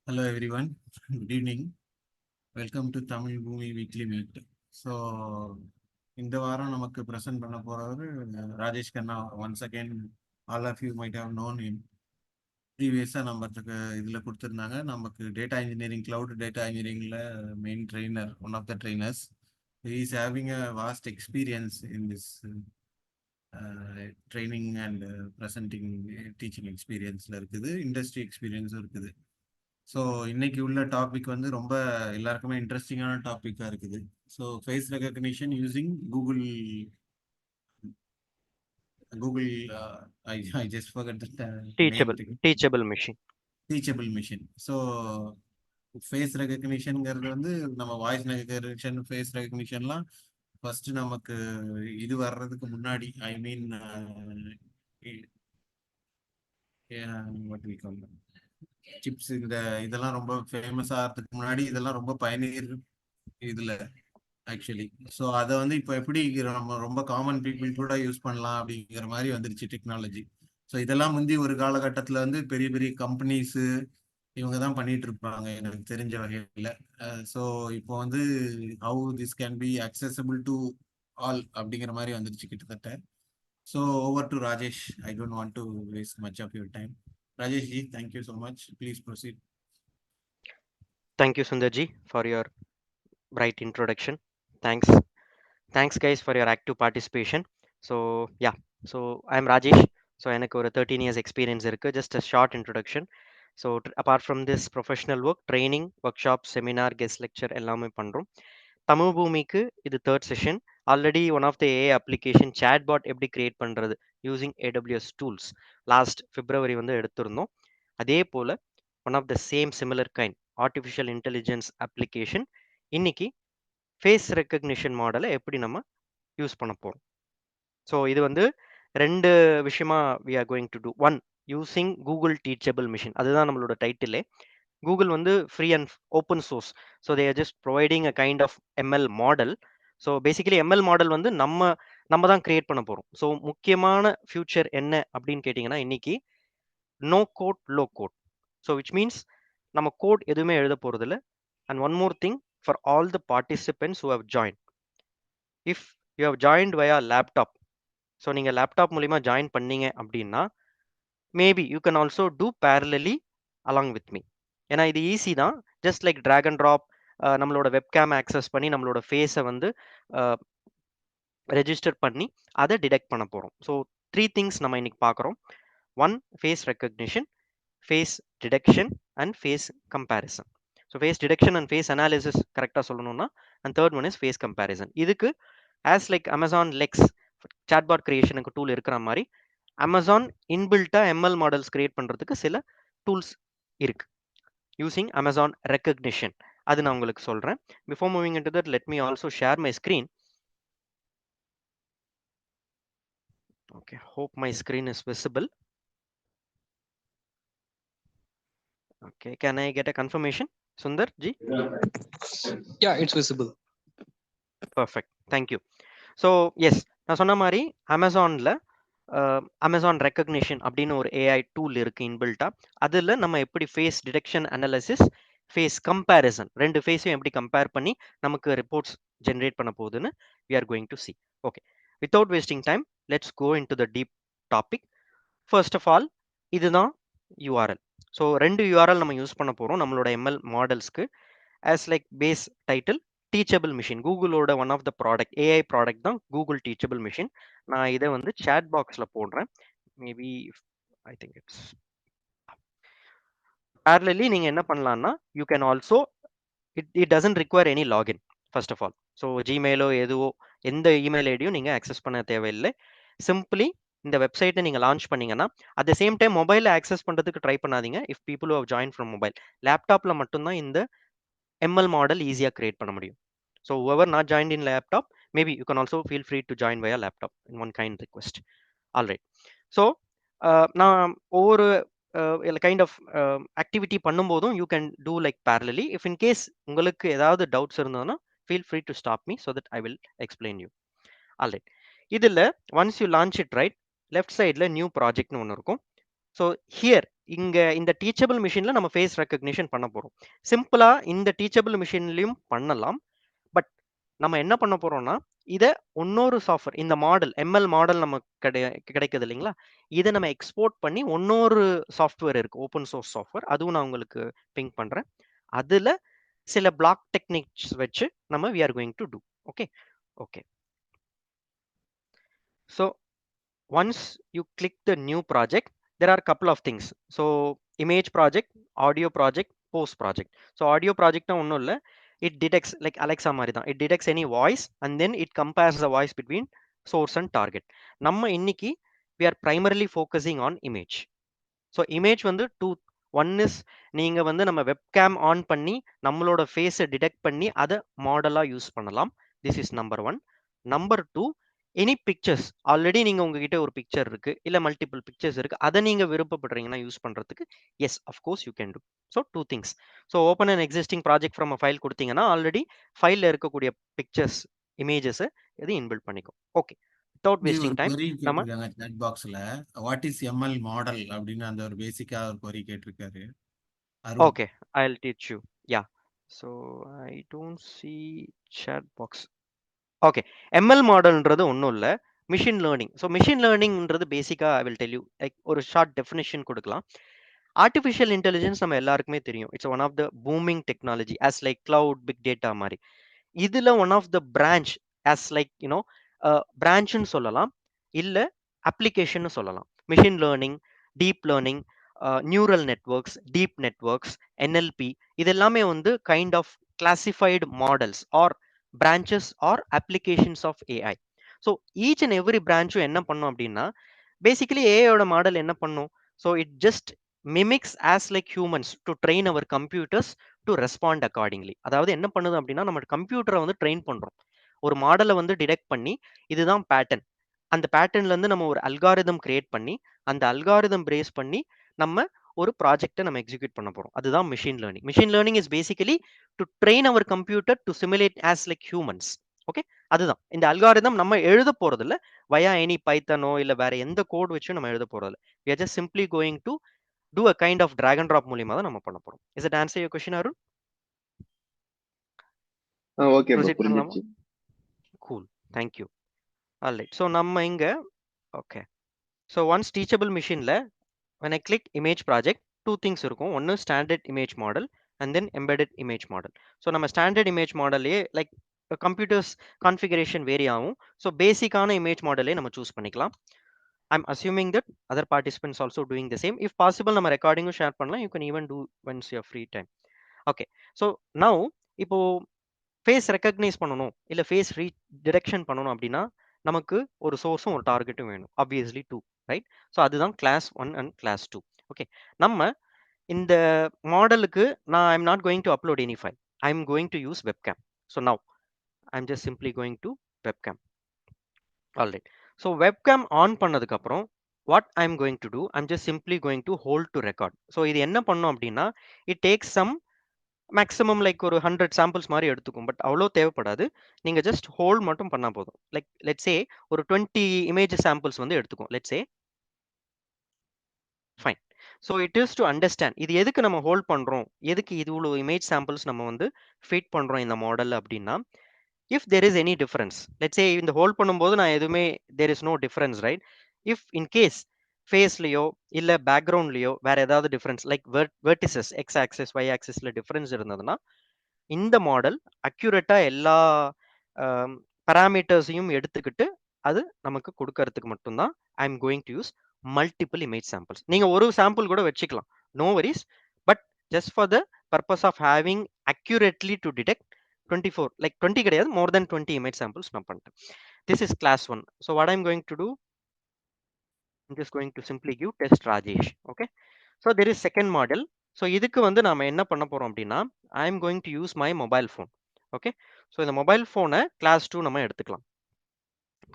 Hello everyone, good evening. Welcome to Tamil Boomi Weekly Meet. So, இந்த வாரம் நமக்கு present பண்ண போறவர் Rajesh Khanna. Once again, all of you might have known him. ப்ரீவியஸாக நம்மளுக்கு இதில் கொடுத்துருந்தாங்க. நமக்கு டேட்டா இன்ஜினியரிங், கிளவுட் டேட்டா இன்ஜினியரிங்கில் main trainer, one of the trainers. Is having a vast experience in this training and presenting teaching எக்ஸ்பீரியன்ஸில் இருக்குது, industry எக்ஸ்பீரியன்ஸும் இருக்குது. So இன்னைக்கு உள்ள டாபிக் வந்து ரொம்ப எல்லாருக்குமே இன்ட்ரெஸ்டிங்கான டாப்பிக்காக இருக்குது. So face recognition using Google I just forgot the name. Teachable machine. Teachable machine. So face ரெகக்னிஷனுங்கிறது வந்து நம்ம வாய்ஸ் ரெகக்னிஷன், ஃபேஸ் ரெகக்னிஷன்லாம் ஃபர்ஸ்ட் நமக்கு இது வர்றதுக்கு முன்னாடி, I mean what we call chips, இந்த இதெல்லாம் ரொம்ப ஃபேமஸ் ஆகிறதுக்கு முன்னாடி இதெல்லாம் ரொம்ப பயணியர் இதுல ஆக்சுவலி. ஸோ அதை வந்து இப்போ எப்படி நம்ம ரொம்ப காமன் பீப்புள் கூட யூஸ் பண்ணலாம் அப்படிங்கிற மாதிரி வந்துருச்சு டெக்னாலஜி. ஸோ இதெல்லாம் முந்தி ஒரு காலகட்டத்தில் வந்து பெரிய பெரிய கம்பெனிஸு இவங்க தான் பண்ணிட்டு இருப்பாங்க எனக்கு தெரிஞ்ச வகையில். ஸோ இப்போ வந்து how this can be acceptable to all அப்படிங்கிற மாதிரி வந்துருச்சு கிட்டத்தட்ட. So over to Rajesh. I don't want to waste much of your time. Rajesh ji, thank you so much. Please proceed. Thank you, Sundarji, for your bright introduction. Thanks guys for your active participation. So yeah, so I'm Rajesh. So எனக்கு ஒரு 13 years experience இருக்கு. Just a short introduction. So apart from this professional work, training, workshop, seminar, guest lecture எல்லாமே பண்றோம். தமிழ் பூமிக்கு இது third session. Already one of the AI application chatbot எப்படி create பண்றது using AWS tools last February வந்து எடுத்திருந்தோம். அதே போல one of the same similar kind artificial intelligence application இன்னைக்கு ஃபேஸ் ரெக்கக்னிஷன் மாடலை எப்படி நம்ம யூஸ் பண்ண போறோம். ஸோ இது வந்து ரெண்டு விஷயமா we are going to do. One, using Google teachable Machine, அதுதான் நம்மளோட டைட்டிலே. கூகுள் வந்து free and open source. So they are just providing a kind of ML model. So basically ML model வந்து நம்ம தான் கிரியேட் பண்ண போகிறோம். ஸோ முக்கியமான ஃபியூச்சர் என்ன அப்படின்னு கேட்டிங்கன்னா இன்னைக்கு no code low code. So which means நம்ம கோட் எதுவுமே எழுத போகிறதில்ல. And one more thing for all the participants who have join, if you have joined via laptop, so நீங்கள் லேப்டாப் மூலிமா ஜாயின் பண்ணீங்க அப்படின்னா maybe you can also do parallelly along with me. ஏன்னா இது ஈஸி தான். Just like drag and drop, நம்மளோட webcam access பண்ணி நம்மளோட ஃபேஸை வந்து ரெஜிஸ்டர் பண்ணி அதை டிடெக்ட் பண்ண போகிறோம். ஸோ 3 திங்ஸ் நம்ம இன்னைக்கு பார்க்குறோம். One, face recognition, face detection and face comparison. So face detection and face analysis கரெக்டாக சொல்லணும்னா, and third one is face comparison. இதுக்கு as like Amazon Lex chatbot கிரியேஷனுக்கு டூல் இருக்கிற மாதிரி அமேசான் இன்பில்ட்டா எம்எல் மாடல்ஸ் கிரியேட் பண்ணுறதுக்கு சில டூல்ஸ் இருக்கு யூசிங் அமேசான் ரெக்கக்னிஷன். அது நான் உங்களுக்கு சொல்கிறேன். Before moving into that, let me also share my screen. Okay, hope my screen is visible. Okay, can I get a confirmation, Sundar ji? Yeah, it's visible. Perfect, thank you. So yes, நான் சொன்ன மாதிரி அமேசானில் Amazon recognition அப்படின்னு ஒரு AI tool இருக்கு இன்பில்ட்டா. அதில் நம்ம எப்படி face detection analysis, face comparison, ரெண்டு ஃபேஸையும் எப்படி கம்பேர் பண்ணி நமக்கு ரிப்போர்ட்ஸ் ஜென்ரேட் பண்ண போகுதுன்னு we are going to see. Okay, without wasting time, let's go into the deep topic. First of all, இதுதான் URL. ஸோ ரெண்டு URL நம்ம யூஸ் பண்ண போகிறோம் நம்மளோட எம்எல் மாடல்ஸ்க்கு. As like base title teachable machine, கூகுளோட one of the product, AI product தான் Google teachable machine. நான் இதை வந்து சேட் பாக்ஸில் போடுறேன். Maybe I think it's parallelly நீங்கள் என்ன பண்ணலாம்னா you can also it doesn't require any login first of all. So ஜிமெயிலோ எதுவோ எந்த இமெயில் ஐடியும் நீங்கள் அக்சஸ் பண்ண தேவையில்லை. சிம்பிளி இந்த வெப்சைட்டை நீங்கள் லான்ச் பண்ணீங்கன்னா அட் த சேம் டைம் மொபைலில் ஆக்சஸ் பண்ணுறதுக்கு ட்ரை பண்ணாதீங்க. If people have join from mobile, லேப்டாப்பில் மட்டும்தான் இந்த ML model easier create பண்ண முடியும். So whoever not joined in laptop, maybe you can also feel free to join via laptop in one kind request. All right. So நான் ஒவ்வொரு kind of activity பண்ணும்போதும் you can do like parallelly. If in case உங்களுக்கு ஏதாவது doubts இருந்ததுன்னா feel free to stop me so that I will explain you. All right. இதில் once you launch it right, left சைடில் new ப்ராஜெக்ட்னு ஒன்று இருக்கும். So here இங்க இந்த டீச்சபிள் மிஷின்ல நம்ம ஃபேஸ் ரெக்கக்னிஷன் பண்ண போறோம். சிம்பிளா இந்த டீச்சபிள் மிஷின்லயும் பண்ணலாம். பட் நம்ம என்ன பண்ண போறோம்னா, இத இன்னொரு சாஃப்ட்வேர் இந்த மாடல் எம்எல் மாடல் நமக்கு கிடைக்குது இல்லைங்களா? இத நம்ம எக்ஸ்போர்ட் பண்ணி இன்னொரு சாஃப்ட்வேர் இருக்கு. Open source software. அதுவும் நான் உங்களுக்கு பிங் பண்றேன். அதுல சில பிளாக் டெக்னிக்ஸ் வச்சு நம்ம we are going to do. Okay. Okay. So once you click the new project, there are a couple of things. So image project, audio project, post project. So audio project na ஒண்ணும் இல்ல, it detects like Alexa மாதிரி தான், it detects any voice and then it compares the voice between source and target. நம்ம இன்னைக்கு we are primarily focusing on image. So image வந்து one is நீங்க வந்து நம்ம வெப்கேம் ஆன் பண்ணி நம்மளோட ஃபேஸை டிடெக்ட் பண்ணி அதை மாடலாக யூஸ் பண்ணலாம். This is number one. Number two, any pictures already நீங்க உங்ககிட்ட ஒரு பிக்சர் இருக்கு இல்ல மல்டிபிள் பிக்சர்ஸ் இருக்கு, அதை நீங்க விருப்பப்படுறீங்கன்னா யூஸ் பண்றதுக்கு yes of course you can do. So two things. So open and existing project from file கொடுத்தீங்கன்னா ஆல்ரெடி ஃபைலில் இருக்கக்கூடிய பிக்சர்ஸ் இமேஜஸ் இது இன்பில்ட் பண்ணிக்கும். ஓகே, வித்தவுட் ஜி, ஒரு வேஸ்டிங் டைம் query நம்ம கேட்டிருக்காங்க chat boxல. வாட் இஸ் எம்எல் மாடல் அப்படின்னு அந்த ஒரு பேசிக்கா ஒரு query கேட்டிருக்காரு Arun. Okay, I'll teach you. Yeah. So I don't see chat box. Okay. ML மாடல்ன்றது ஒன்றும் இல்லை, மிஷின் லேர்னிங். ஸோ மிஷின் லேர்னிங்ன்றது பேசிக்காக I will tell you like ஒரு ஷார்ட் டெஃபினேஷன் கொடுக்கலாம். ஆர்டிஃபிஷியல் இன்டெலிஜென்ஸ் நம்ம எல்லாருக்குமே தெரியும். It's one of the booming technology as like cloud, big data மாதிரி. இதுல one of the branch as like you know பிரான்ச்னு சொல்லலாம், இல்லை அப்ளிகேஷன் சொல்லலாம். Machine learning, deep learning, neural networks, deep networks, NLP, இது எல்லாமே வந்து kind of classified models or branches or applications of AI. So each and every பிரான்ச்சும் என்ன பண்ணும் அப்படின்னா, பேசிக்கலி ஏஐயோட மாடல் என்ன பண்ணும்? So it just mimics as like humans to train our computers to respond accordingly. அதாவது என்ன பண்ணுது அப்படின்னா, நம்ம கம்ப்யூட்டரை வந்து ட்ரெயின் பண்றோம், ஒரு மாடலை வந்து டிடெக்ட் பண்ணி இதுதான் பேட்டர்ன், அந்த பேட்டர்ன்ல இருந்து நம்ம ஒரு அல்காரிதம் கிரியேட் பண்ணி அந்த அல்காரிதம் பிரேஸ் பண்ணி நம்ம ஒரு ப்ராஜெக்ட்டை நம்ம எக்ஸிக்யூட் பண்ண போறோம். அதுதான் machine learning. Machine learning is basically to train our computer to simulate as like humans. Okay, அதுதான் இந்த அல்காரிதம். நம்ம எழுத போறது இல்ல வயா எனி பைத்தனோ இல்ல வேற எந்த கோட் வச்சும் நம்ம எழுத போறது இல்ல. we are just simply going to do a kind of drag and drop மூலியமா தான் நம்ம பண்ண போறோம். Is it answer your question, Arun? Okay bro, Proceed பண்ணலாமா? புரிஞ்சிருச்சு. Cool, thank you. All right, so நம்ம இங்க okay, so once teachable machineல when I click image project, two things இருக்கும். ஒன்னு standard image model and then embedded image model. so நம்ம standard image modelலே like computers configuration vary ஆகும். so பேசிக்கான image modelலே நம்ம choose பண்ணிக்கலாம். I'm assuming that other participants also doing the same. if possible நம்ம ரெக்கார்டிங்கும் share பண்ணலாம். you can even do once your free time. okay, so now இப்போ face recognise பண்ணணும் இல்ல face detection பண்ணணும் அப்படின்னா நமக்கு ஒரு சோர்ஸும் ஒரு டார்கெட்டும் வேணும். Obviously two, right? ஸோ அதுதான் கிளாஸ் 1 அண்ட் கிளாஸ் 2. ஓகே, நம்ம இந்த மாடலுக்கு நான் I'm not going to upload any file, I am going to use webcam. So now I am just simply going to webcam. Alright, so webcam on பண்ணதுக்கு அப்புறம் what I am going to do, I'm just simply going to hold to record. So இது என்ன பண்ணும் அப்படின்னா, it takes some maximum like ஒரு 100 samples மாதிரி எடுத்துக்கும். But அவ்வளோ தேவைப்படாது, நீங்க ஜஸ்ட் ஹோல்ட் மட்டும் பண்ணா போதும். லைக் லெட்ஸ் சே ஒரு 20 இமேஜ் சாம்பிள்ஸ் வந்து எடுத்துக்கும். Let's say fine. So it is to understand இது எதுக்கு நம்ம ஹோல்ட் பண்றோம், எதுக்கு இது இவ்வளோ இமேஜ் சாம்பிள்ஸ் நம்ம வந்து ஃபீட் பண்றோம் இந்த மாடல் அப்படின்னா, if there is any difference, let's say இந்த ஹோல்ட் பண்ணும்போது நான் எதுவுமே there is no difference, right? If in case ஃபேஸ்லயோ இல்ல பேக்ரவுண்ட்லயோ வேற ஏதாவது difference like vertices X axis Y ஆக்சிஸ்ல டிஃபரன்ஸ் இருந்ததுன்னா இந்த மாடல் அக்யூரேட்டா எல்லா பராமீட்டர்ஸையும் எடுத்துக்கிட்டு அது நமக்கு கொடுக்கறதுக்கு மட்டும்தான் I am going to use multiple image samples. நீங்க ஒரு சாம்பிள் கூட வச்சுக்கலாம், no worries. But just for the purpose of having accurately to detect 24 like 20 கிடையாது, மோர் தென் 20 இமேஜ் சாம்பிள்ஸ் நான் பண்ணிட்டேன். This is class 1. So what I am going to do, I'm just going to simply give test Rajesh. Okay, so there is second model. so இதுக்கு வந்து நாம என்ன பண்ண போறோம் அப்படின்னா, I am going to use my mobile phone. okay, so இந்த mobile phone class 2 நம்ம எடுத்துக்கலாம்.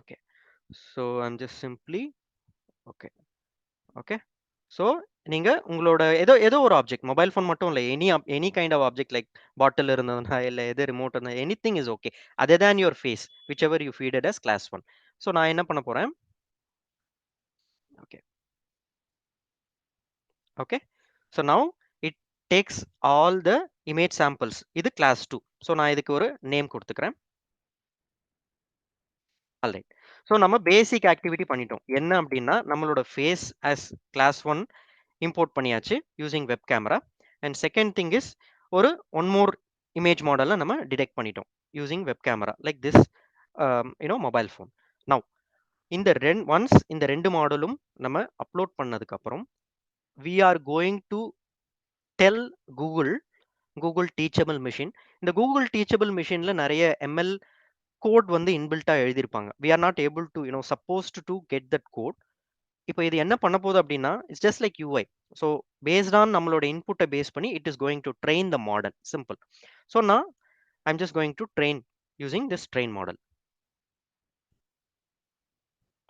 okay, so I'm just simply okay. okay, so நீங்க உங்களோட ஏதோ ஒரு ஆப்ஜெக்ட், மொபைல் ஃபோன் மட்டும் இல்லை, any kind of object like bottle இருந்ததுன்னா இல்லை எது ரிமோட் இருந்தா anything is okay, other than your face whichever you feed it as class 1. So நான் என்ன பண்ண போறேன், okay Okay, so now it takes all the image samples. இது class 2. so நான் இதுக்கு ஒரு நேம் கொடுத்துக்கிறேன். alright, so நம்ம பேசிக் ஆக்டிவிட்டி பண்ணிட்டோம். என்ன அப்படின்னா நம்மளோட ஃபேஸ் as class 1 import பண்ணியாச்சு using web camera. and second thing is ஒரு one more image model நம்ம detect பண்ணிட்டோம் using web camera like this mobile phone. now இந்த once இந்த ரெண்டு மாடலும் நம்ம அப்லோட் பண்ணதுக்கு அப்புறம் we are going to tell Google teachable machine. இந்த கூகுள் டீச்சபிள் மிஷின்ல நிறைய எம்எல் கோட் வந்து இன்பில்ட்டா எழுதியிருப்பாங்க. we are not able to supposed to get that code. இப்போ இது என்ன பண்ண போகுது அப்படின்னா it's just like UI. So based on நம்மளோட இன்புட்டை பேஸ் பண்ணி it is going to train the model. Simple. So நான் I'm just going to train using this train model.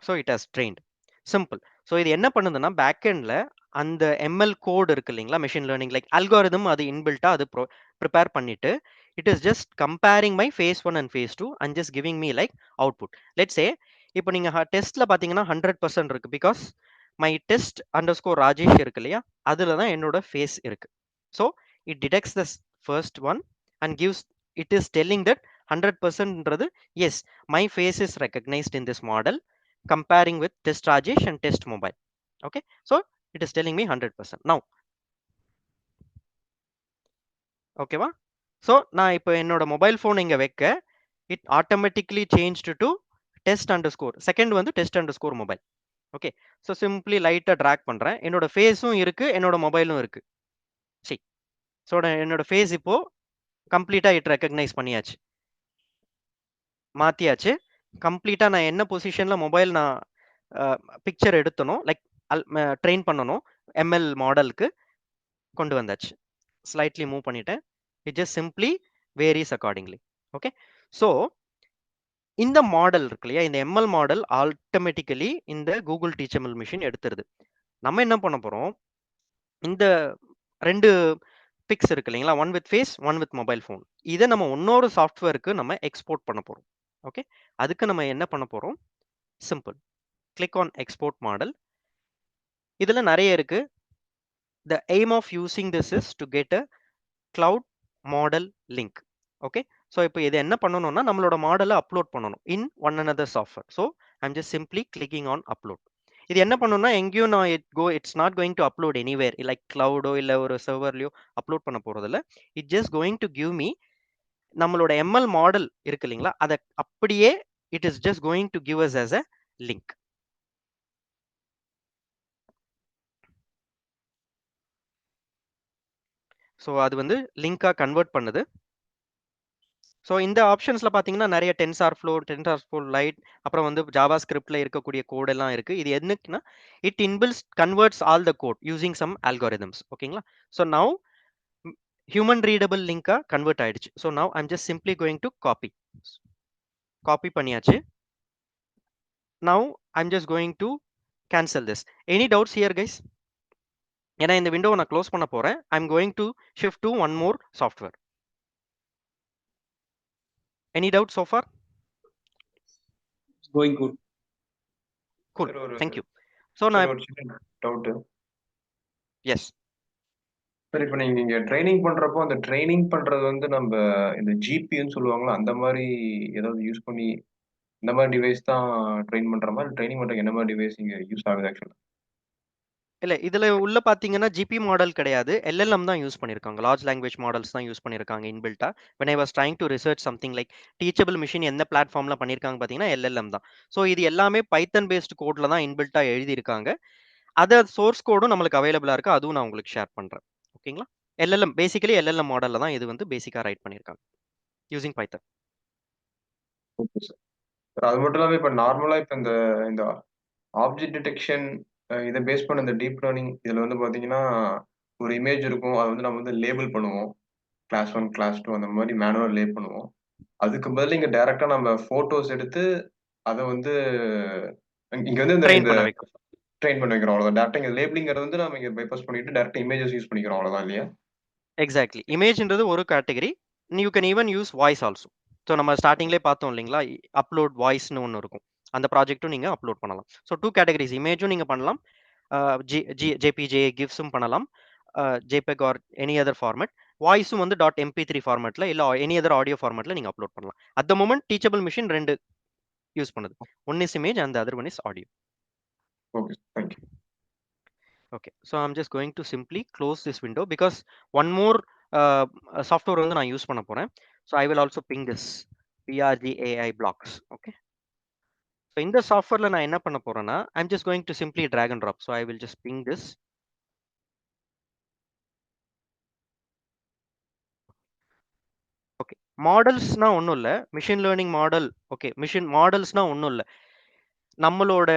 So it has trained. Simple. So இது என்ன பண்ணுதுன்னா பேக்எண்டில் அந்த ML code இருக்கு இல்லைங்களா, மெஷின் லேர்னிங் லைக் அல்காரிதம் அது இன்பில்ட்டா அது ப்ரிப்பேர் பண்ணிட்டு it is just comparing my face 1 and face 2 and just giving me like output. Let's say இப்போ நீங்கள் டெஸ்ட்டில் பார்த்தீங்கன்னா 100% இருக்கு because my test underscore Rajesh இருக்கு இல்லையா, அதில் தான் என்னோட ஃபேஸ் இருக்கு. So it detects the first one and gives it is telling that 100%ன்றது yes my face is recognised in this model comparing with test Rajesh and test mobile. Okay, so it is telling me 100%. now okay va, so நான் இப்போ என்னோட mobile phone இங்க வைக்க it automatically changed to test underscore second வந்து test underscore mobile. okay, so simply லைட்டா drag பண்றேன். என்னோட ஃபேஸும் இருக்கு, என்னோட மொபைலும் இருக்கு. சரி, ஸோ என்னோட ஃபேஸ் இப்போ கம்ப்ளீட்டா இட் ரெக்கக்னைஸ் பண்ணியாச்சு, மாத்தியாச்சு. கம்ப்ளீட்டா நான் என்ன பொசிஷன்ல மொபைல் நான் பிக்சர் எடுத்தனும் லைக் ட்ரெயின் பண்ணணும் எம்எல் மாடலுக்கு கொண்டு வந்தாச்சு. ஸ்லைட்லி மூவ் பண்ணிட்டேன். It just simply varies accordingly. Okay, so இந்த மாடல் இருக்கு இல்லையா, இந்த எம்எல் மாடல் ஆட்டோமேட்டிக்கலி இந்த கூகுள் டீச்சபிள் மிஷின் எடுத்துருது. நம்ம என்ன பண்ண போறோம், இந்த ரெண்டு பிக்ஸ் இருக்கு இல்லைங்களா, one with phase one with mobile phone, இதை நம்ம இன்னொரு சாஃப்ட்வேருக்கு நம்ம எக்ஸ்போர்ட் பண்ண போறோம். ஓகே, அதுக்கு நம்ம என்ன பண்ண போறோம், simple click on export model. இதுல நிறைய இருக்கு. the aim of using this is to get a cloud model link. okay, so இப்போ இது என்ன பண்ணணும்னா நம்மளோட மாடலை அப்லோட் பண்ணணும் in one another software. so I'm just simply clicking on upload. இது என்ன பண்ணணும்னா எங்கேயும் நான் it's not going to upload anywhere like cloud இல்ல ஒரு சர்வர்லயோ அப்லோட் பண்ண போறது இல்ல. it just going to give me நம்மளோட ML மாடல் இருக்கு இல்லைங்களா, அதை அப்படியே it is just going to give us as a link. So அது வந்து லிங்காக கன்வெர்ட் பண்ணுது. ஸோ இந்த ஆப்ஷன்ஸில் பார்த்தீங்கன்னா நிறைய டென்சார் ஃப்ளோ லைட், அப்புறம் வந்து ஜாவா ஸ்கிரிப்டில் இருக்கக்கூடிய கோட் எல்லாம் இருக்குது. இது என்னக்குன்னா it inbuilds converts all the code using some algorithms. ஓகேங்களா, ஸோ நவ் ஹியூமன் ரீடபிள் லிங்காக கன்வெர்ட் ஆயிடுச்சு. So now I'm just simply going to copy பண்ணியாச்சு. Now I'm just going to cancel this. Any doubts here guys? ஏன்னா இந்த விண்டோவை நான் close பண்ண போறேன். I'm going to shift to one more software. Any doubt so far? Going good. Cool. Sir, Thank you. So now, ஒரு சின்ன doubt. yes. Sir இப்போ நீங்க ட்ரைனிங் பண்றப்போ அந்த ட்ரைனிங் பண்றது வந்து நம்ம இந்த ஜிபின்னு சொல்லுவாங்களா, அந்த மாதிரி ஏதாவது யூஸ் பண்ணி இந்த மாதிரி டிவைஸ் தான் ட்ரெயின் பண்ற மாதிரி, ட்ரைனிங் பண்றதுக்கு என்ன மாதிரி டிவைஸ் இங்க யூஸ் ஆகுது ஆக்சுவலா? இல்ல இதுல உள்ள பாத்தீங்கன்னா ஜிபி மாடல் கிடையாது, எல்எல்எம் தான் யூஸ் பண்ணிருக்காங்க. லார்ஜ் லாங்குவேஜ் மாடல்ஸ் தான் யூஸ் பண்ணிருக்காங்க இன்பில்ட்டா. when I was trying to research something like teachable machine எந்த பிளாட்ஃபார்ம்ல பண்ணிருக்காங்க பாத்தீங்கன்னா எல்எல்எம் தான். ஸோ இது எல்லாமே பைத்தன் பேஸ்ட் கோட்ல தான் இன்பில்ட்டா எழுதியிருக்காங்க. அதர் சோர்ஸ் கோடும் நம்மளுக்கு அவைலபிளா இருக்கு, அதுவும் நான் உங்களுக்கு ஷேர் பண்றேன். ஓகேங்களா, எல்எல்எம் பேசிக்கலி எல்எல்எம் மாடல்ல தான் இது வந்து பேசிக்கா ரைட் பண்ணிருக்காங்க யூசிங் பைத்தன். Okay sir. அது மட்டும் இல்லாம இப்போ நார்மலா இப்போ இந்த இந்த ஆப்ஜெக்ட் டிடெக்ஷன் இதை பேஸ் பண்ண இந்த டீப் லேர்னிங் இதுல வந்து பாத்தீங்கன்னா ஒரு இமேஜ் இருக்கும், அதை வந்து நம்ம வந்து லேபிள் பண்ணுவோம், கிளாஸ் 1 கிளாஸ் 2 அந்த மாதிரி மேனுவல் லேபிள் பண்ணுவோம். அதுக்கு பதில் இங்க டைரக்டா நம்ம போட்டோஸ் எடுத்து அதை வந்து இங்க வந்து ட்ரெயின் இந்த பண்ண வைக்கும். ட்ரெயின் பண்ணி வைக்கிறோம் அவ்வளவுதான். டேரக்டா இங்க லேபிளிங்கிறது வந்து நம்ம இங்க பைபாஸ் பண்ணிட்டு டேரக்டா இமேஜஸ் யூஸ் பண்ணிக்கிறோம் அவ்வளவுதான் இல்லையா? எக்ஸாக்ட்லி, இமேஜ்ன்றது ஒரு category. You can even use voice also. So நம்ம ஸ்டார்டிங்லேயே பார்த்தோம் இல்லைங்களா, அப்லோட் வாய்ஸ்னு ஒன்று இருக்கும், அந்த ப்ராஜெக்ட்டும் நீங்கள் அப்லோட் பண்ணலாம். ஸோ 2 கேட்டகரிஸ், இமேஜும் நீங்கள் பண்ணலாம், ஜேபிஜே கிஃப்ஸும் பண்ணலாம், JPEG or any other format. வாய்ஸும் வந்து .mp3 ஃபார்மேட்ல இல்ல எனி அதர் ஆடியோ ஃபார்மேட்ல நீங்க அப்லோட் பண்ணலாம். At the moment teachable machine 2 use பண்ணுது. One is image and other one is audio. Okay, thank you. Okay, so I'm just going to simply close this window because one more software வந்து நான் use பண்ண போறேன். So I will also ping this PRGAI blocks. Okay, so இந்த சாஃப்ட்வேர்ல நான் என்ன பண்ண போறேன்னா I'm just going to simply drag and drop. So I will just ping this. Okay, மாடல்ஸ்னா ஒன்றும் இல்லை, machine learning model. Okay, machine மாடல்ஸ்னா ஒன்றும் இல்லை, நம்மளோட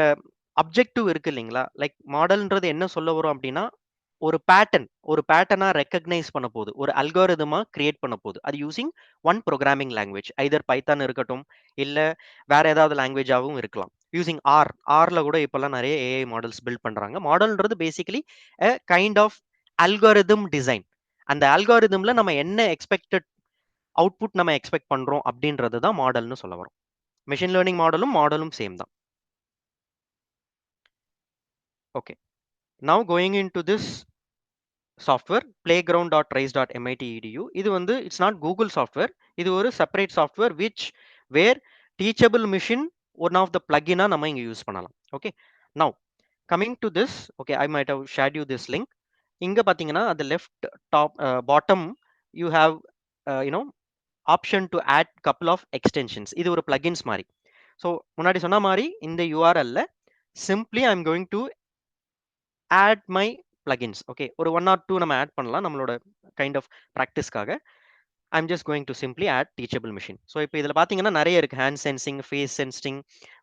அப்ஜெக்டிவ் இருக்கு இல்லைங்களா? லைக் மாடல்ன்றது என்ன சொல்ல வரும் அப்படின்னா ஒரு பேட்டர்னா ரெக்கக்னைஸ் பண்ண போகுது, ஒரு அல்காரிதமா கிரியேட் பண்ண போகுது. அது using one programming language, either Python இருக்கட்டும் இல்ல வேற ஏதாவது லாங்குவேஜாகவும் இருக்கலாம். யூசிங் ஆர்ல கூட இப்பெல்லாம் நிறைய ஏஐ மாடல்ஸ் பில்ட் பண்றாங்க. மாடல்ன்றது basically kind of algorithm design. அந்த அல்காரிதம்ல நம்ம என்ன எக்ஸ்பெக்டட் அவுட்புட் நம்ம எக்ஸ்பெக்ட் பண்றோம் அப்படின்றது தான் மாடல்னு சொல்ல வரும். மிஷின் லேர்னிங் மாடலும் சேம் தான். Okay, now going into this software playground.rise.mit.edu, இது வந்து இட்ஸ் நாட் கூகுள் சாஃப்ட்வேர், இது ஒரு separate software where teachable machine one of the பிளகினா நம்ம இங்க யூஸ் பண்ணலாம். Okay, now coming to this, okay, I might have shared you this link. இங்க பாத்தீங்கன்னா அந்த left top bottom you have option to add couple of extensions. இது ஒரு plugins மாதிரி. ஸோ முன்னாடி சொன்ன மாதிரி இந்த யூஆர்எல்ல simply I am going to add my plugins. Okay, ஒரு 1 or 2 நம்ம ஆட் பண்ணலாம் நம்மளோட கைண்ட் ஆஃப் ப்ராக்டிஸ்க்காக. I'm just going to simply add teachable machine. So இப்போ இதில் பார்த்தீங்கன்னா நிறைய இருக்கு, hand sensing, face sensing,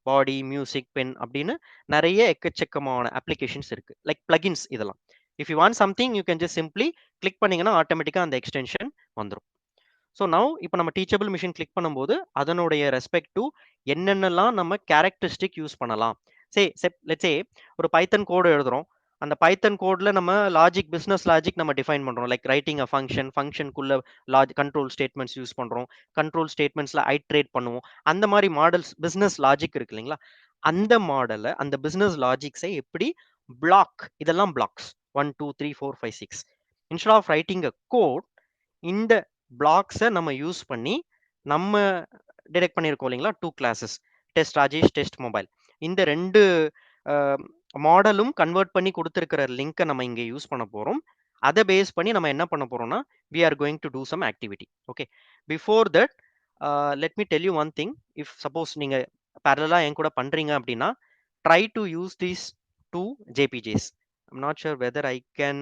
body, music, pen அப்படின்னு நிறைய எக்கச்சக்கமான அப்ளிகேஷன்ஸ் இருக்கு, லைக் plugins இதெல்லாம். If you want something you can just simply click பண்ணீங்கன்னா ஆட்டோமேட்டிக்காக அந்த எக்ஸ்டென்ஷன் வந்துடும். ஸோ நவ் இப்போ நம்ம டீச்சபிள் மிஷின் கிளிக் பண்ணும்போது அதனுடைய ரெஸ்பெக்ட் டு என்னென்னலாம் நம்ம கேரக்டரிஸ்டிக் யூஸ் பண்ணலாம். லெட்ஸ் சே ஒரு பைத்தன் கோடு எழுதுறோம், அந்த பைத்தன் கோட்ல நம்ம லாஜிக், பிசினஸ் லாஜிக் நம்ம டிஃபைன் பண்றோம், லைக் ரைட்டிங் அ ஃபங்க்ஷனுக்குள்ள கண்ட்ரோல் ஸ்டேட்மெண்ட்ஸ் யூஸ் பண்றோம், கண்ட்ரோல் ஸ்டேட்மெண்ட்ஸ்ல ஐட்ரேட் பண்ணுவோம். அந்த மாதிரி மாடல்ஸ் பிசினஸ் லாஜிக் இருக்கு இல்லைங்களா? அந்த மாடலை, அந்த பிசினஸ் லாஜிக்ஸை எப்படி பிளாக், இதெல்லாம் blocks 1 2 3 4 5 6, instead of writing a code இந்த பிளாக்ஸை நம்ம யூஸ் பண்ணி நம்ம டிரெக்ட் பண்ணியிருக்கோம் இல்லைங்களா? 2 classes, test Rajesh, test mobile. இந்த 2 மாடலும் கன்வெர்ட் பண்ணி கொடுத்துருக்கிற லிங்கை நம்ம இங்கே யூஸ் பண்ண போறோம். அதை பேஸ் பண்ணி நம்ம என்ன பண்ண போறோம்னா we are going to do some activity. Okay, before that let me tell you one thing. If suppose நீங்க parallel என் கூட பண்றீங்க அப்படின்னா try to use these 2 JPGs. I'm not sure whether I can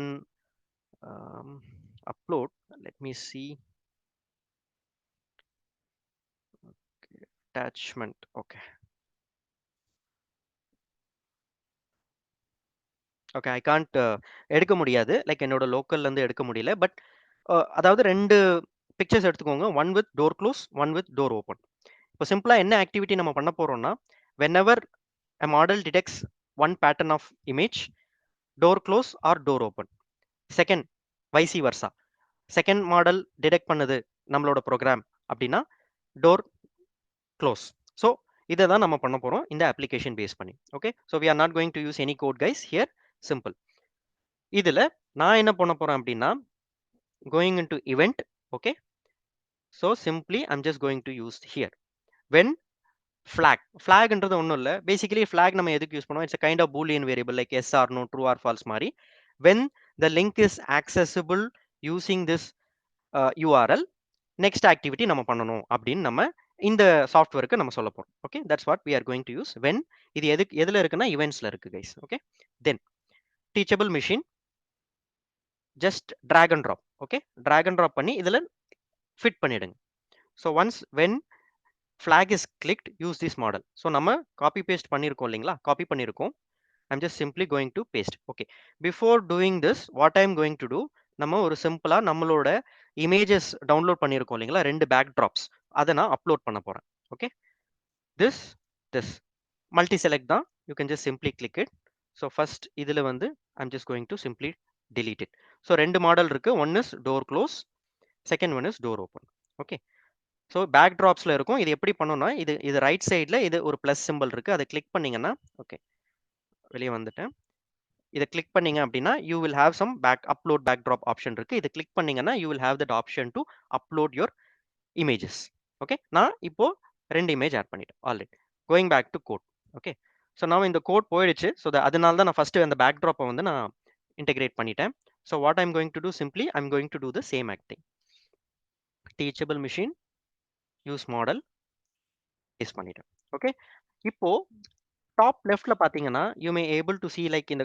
upload. Let me see. Okay, attachment. Okay. Okay, I can't எடுக்க முடியாது, like என்னோட லோக்கல்ல இருந்து எடுக்க முடியல. பட் அதாவது 2 பிக்சர்ஸ் எடுத்துக்கோங்க, one with door close, one with door open. இப்போ சிம்பிளா என்ன ஆக்டிவிட்டி நம்ம பண்ண போறோம்னா whenever a model detects one pattern of image, door close or door open. Second, vice versa, second model detect பண்ணுது நம்மளோட ப்ரோக்ராம் அப்படின்னா டோர் க்ளோஸ். ஸோ இதை தான் நம்ம பண்ண போறோம் இந்த அப்ளிகேஷன் பேஸ் பண்ணி. Okay, so we are not going to use any code guys here, simple. இதுல நான் என்ன பண்ண போறேன் அப்படின்னா going into event. Okay, so simply I'm just going to use here when flagன்றது ஒன்றும் இல்லை, பேசிக்கலி flag நம்ம எதுக்கு யூஸ் பண்ணுவோம், it's a kind of boolean variable like yes or no, true or false மாதிரி. when the link is accessible using this URL, next activity நம்ம பண்ணணும் அப்படின்னு நம்ம இந்த சாஃப்ட்வேருக்கு நம்ம சொல்ல போறோம். Okay, that's what we are going to use when. இது எதுல இருக்குன்னா இவெண்ட்ஸ்ல இருக்கு guys. Okay, then teachable machine just drag and drop. Okay, drag and drop பண்ணி இதுல ஃபிட் பண்ணிடுங்க. So once when flag is clicked, use this model. So நம்ம copy paste பண்ணியிருக்கோம் இல்லைங்களா, காப்பி பண்ணியிருக்கோம். I'm just simply going to paste. Okay, before doing this what I'm going to do, நம்ம ஒரு சிம்பிளா நம்மளோட இமேஜஸ் டவுன்லோட் பண்ணியிருக்கோம் இல்லைங்களா, 2 பேக் ட்ராப்ஸ், அதை நான் அப்லோட் பண்ண போறேன். ஓகே, this மல்டி செலக்ட் தான், you can just simply click it. So first இதுல வந்து I'm just going to simply delete it. So 2 model இருக்கு, one is door close, second one is door open. Okay, so back ட்ராப்ஸ்ல இருக்கும். இது எப்படி பண்ணணும்னா இது ரைட் சைடில் இது ஒரு ப்ளஸ் சிம்பிள் இருக்கு, அதை கிளிக் பண்ணீங்கன்னா ஓகே வெளியே வந்துட்டேன். இதை கிளிக் பண்ணீங்க அப்படின்னா you will have some upload backdrop option இருக்கு. இதை கிளிக் பண்ணீங்கன்னா you will have that option to upload your images. Okay, நான் இப்போ 2 இமேஜ் ஆட் பண்ணிட்டேன் already. Going back to code. Okay, so நான் இந்த கோட் போயிடுச்சு. ஸோ அதனால தான் நான் ஃபர்ஸ்ட் அந்த பேக்ட்ராப்பை வந்து நான் இன்டெகிரேட் பண்ணிட்டேன். So what I'm going to do, simply I'm going to do the same acting. Teachable machine, use model, paste பண்ணிட்டேன். ஓகே, இப்போ டாப் லெஃப்ட்ல பாத்தீங்கன்னா you may able to see like இந்த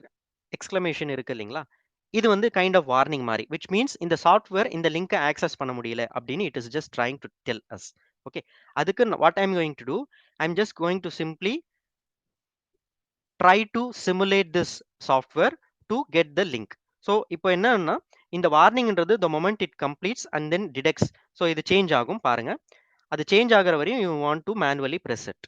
எக்ஸ்கிளமேஷன் இருக்கு இல்லைங்களா, இது வந்து கைண்ட் ஆஃப் வார்னிங் மாதிரி, விச் மீன்ஸ் இந்த சாஃப்ட்வேர் இந்த லிங்கை ஆக்சஸ் பண்ண முடியல அப்படின்னு it is just trying to tell us. Okay, அதுக்கு what I'm going to do, I'm just going to simply try to simulate this software to get the link. So இப்போ என்னன்னா இந்த வார்னிங்ன்றது the moment it completes and then detects. So இது change ஆகும் பாருங்க. அது change ஆகிற வரையும் you want to manually press it.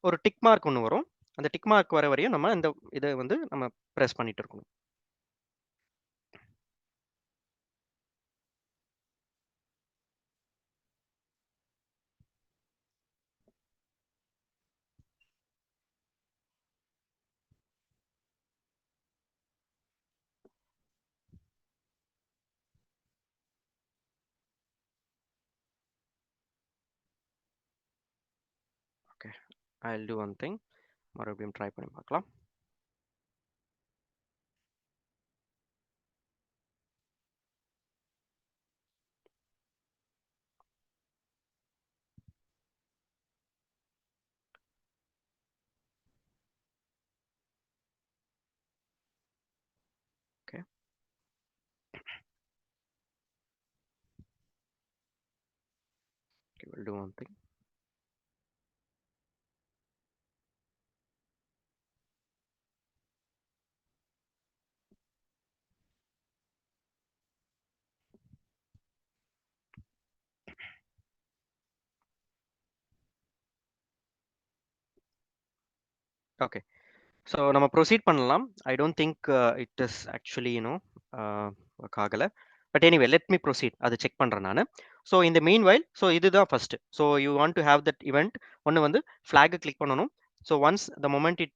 ஒரு டிக் மார்க் ஒன்று வரும். அந்த டிக் மார்க் வர வரையும் நம்ம இந்த இதை வந்து நம்ம ப்ரெஸ் பண்ணிட்டு இருக்கணும். Okay, I'll do one thing. மறுபடியும் ட்ரை பண்ணி பார்க்கலாம். Okay. Okay, we'll do one thing. Okay, so நம்ம ப்ரொசீட் பண்ணலாம். I don't think it is actually work ஆகலை. But anyway let me proceed. அதை செக் பண்ணுறேன் நான். ஸோ இந்த மீன் வைல், ஸோ இதுதான் first. So you want to have that event. ஒன்று வந்து ஃப்ளாகை கிளிக் பண்ணணும். So once the moment it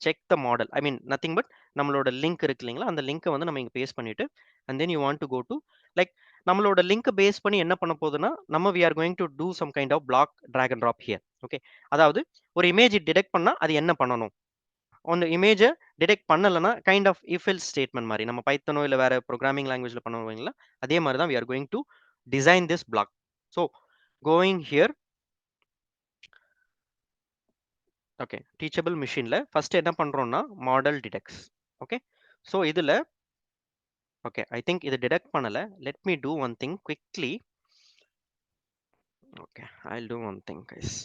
check the model, I mean nothing but நம்மளோட லிங்க் இருக்கு இல்லைங்களா, அந்த லிங்க்கை வந்து நம்ம இங்கே பேஸ்ட் பண்ணிட்டு and then you want to go to like நம்மளோட லிங்க் பேஸ் பண்ணி என்ன பண்ண போகுதுன்னா நம்ம we are going to do some kind of block drag and drop here. Okay, அதாவது ஒரு இமேஜ் டிடெக்ட் பண்ணால் அது என்ன பண்ணணும், அந்த இமேஜை டிடெக்ட் பண்ணலைன்னா kind of if else statement மாதிரி நம்ம பைத்தனோ இல்லை வேற ப்ரோக்ராமிங் லாங்குவேஜில் பண்ணுவீங்களா, அதே மாதிரி தான் we are going to design this block. So going here. Okay, teachable மிஷினில் ஃபர்ஸ்ட் என்ன பண்ணுறோம்னா மாடல் டிடெக்ட்ஸ். ஓகே, ஸோ இதில் ஓகே ஐ திங்க் இது டிடெக்ட் பண்ணலை. Let me do one thing quickly. Okay, I will do one thing guys.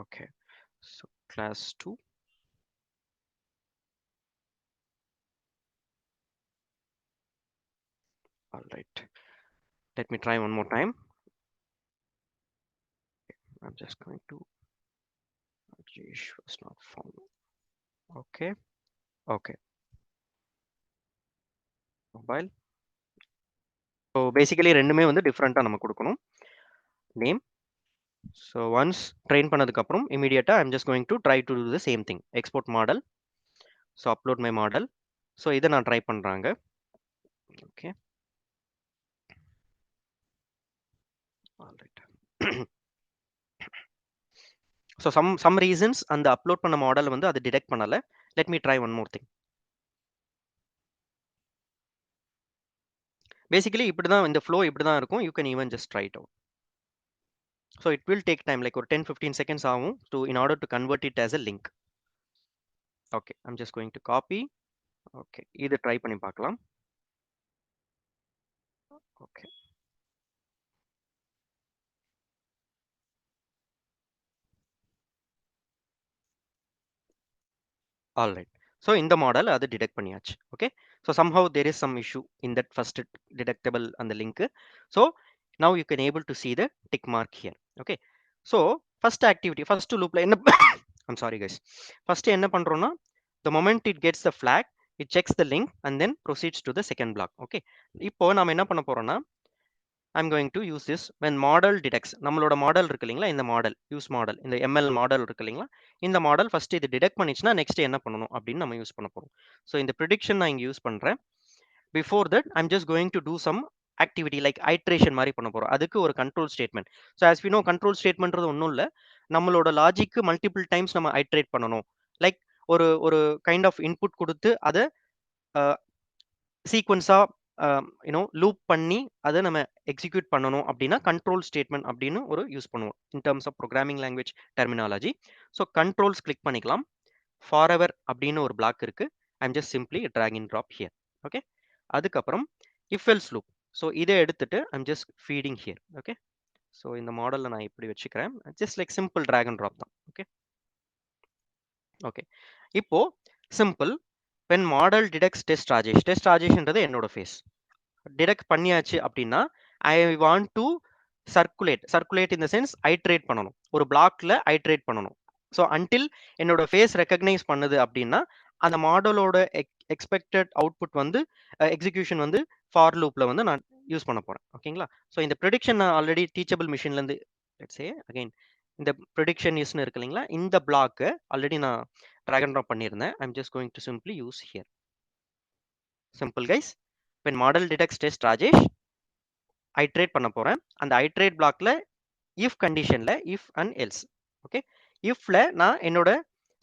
Okay, so class 2. All right, let me try one more time. I'm just going to Rajesh was not found. Okay, okay, mobile. So basically ரெண்டுமே வந்து டிஃப்ரெண்டா நம்ம கொடுக்கணும். Name. So once train பண்ணதுக்கு அப்புறம் immediate I'm just going to try to do the same thing. Export model. So upload my model. So இதை நான் try பண்றாங்க. Okay. All right. So some reasons அந்த அப்லோட் பண்ண மாடல் வந்து அது detect பண்ணல. Let me try one more thing. Basically இப்படி தான் இந்த flow இப்படி தான் இருக்கும். You can even just try it out. So it will take time, like ஒரு 10-15 seconds ஆகும் to in order to convert it as a link. Okay, I'm just going to copy. Okay, இது try பண்ணி பார்க்கலாம். Okay. All right. So இந்த model அது detect பண்ணியாச்சு. Okay. So somehow there is some issue in that first detectable அந்த link. So now you can able to see the tick mark here. Okay. So first activity, first loopல என்ன I'm sorry guys. First என்ன பண்றோம்னா the moment it gets the flag, it checks the link and then proceeds to the second block. Okay, இப்போ நாம என்ன பண்ண போறோம்னா I'm going to use this when model detects. நம்மளோட model இருக்கு இல்லைங்களா, இந்த மாடல் யூஸ் மாடல், இந்த ML மாடல் இருக்கு இல்லைங்களா, இந்த மாடல் ஃபர்ஸ்ட் இது டிடெக்ட் பண்ணிச்சுன்னா நெக்ஸ்ட் என்ன பண்ணணும் அப்படின்னு நம்ம யூஸ் பண்ண போறோம். ஸோ இந்த ப்ரிடிக்ஷன் நான் இங்க யூஸ் பண்றேன். Before that I'm just going to do some activity like iteration மாதிரி பண்ண போறோம். அதுக்கு ஒரு control statement. So as we know control ஸ்டேட்மெண்ட்றது ஒன்றும் இல்லை, நம்மளோட லாஜிக்கு மல்டிபிள் டைம்ஸ் நம்ம ஐட்ரேட் பண்ணணும். லைக் ஒரு ஒரு கைண்ட் ஆஃப் இன்புட் கொடுத்து அதை சீக்வன்ஸா லூப் பண்ணி அதை நம்ம எக்ஸிக்யூட் பண்ணணும் அப்படின்னா கண்ட்ரோல் ஸ்டேட்மெண்ட் அப்படின்னு ஒரு யூஸ் பண்ணுவோம் in terms of programming language terminology. So controls click பண்ணிக்கலாம். ஃபார் எவர் அப்படின்னு ஒரு பிளாக் இருக்கு. I'm just simply drag in drop here. Okay, அதுக்கப்புறம் இஃப் எல்ஸ் லூப். ஸோ இதை எடுத்துட்டு I'm just feeding here. Okay, so இந்த மாடலில் நான் இப்படி வச்சுக்கிறேன். Just like simple drag and drop தான். ஓகே ஓகே, இப்போ simple when model detects test ராஜேஷ்ன்றது என்னோட ஃபேஸ் டிடெக்ட் பண்ணியாச்சு அப்படின்னா I want to circulate in the sense iterate பண்ணணும், ஒரு பிளாக்ல ஐட்ரேட் பண்ணணும். ஸோ அன்டில் என்னோட ஃபேஸ் ரெக்கக்னைஸ் பண்ணுது அப்படின்னா அந்த மாடலோட எக்ஸ்பெக்டட் அவுட்புட் வந்து எக்ஸிக்யூஷன் வந்து ஃபார் லூப்ல வந்து நான் யூஸ் பண்ண போறேன். ஓகேங்களா, ஸோ இந்த ப்ரெடிக்ஷன் நான் ஆல்ரெடி டீச்சபிள் மிஷின்ல இருந்து லெட்ஸ் சே அகைன் இந்த ப்ரெடிக்ஷன் யூஸ்னு இருக்கு இல்லைங்களா, இந்த பிளாக் ஆல்ரெடி நான் drag and drop பண்ணியிருந்தேன். I'm just going to simply use here. Simple guys. When model detects test Rajesh iterate பண்ண போறேன். அந்த iterate blockல if conditionல if and else. ஓகே, ifல நான் என்னோட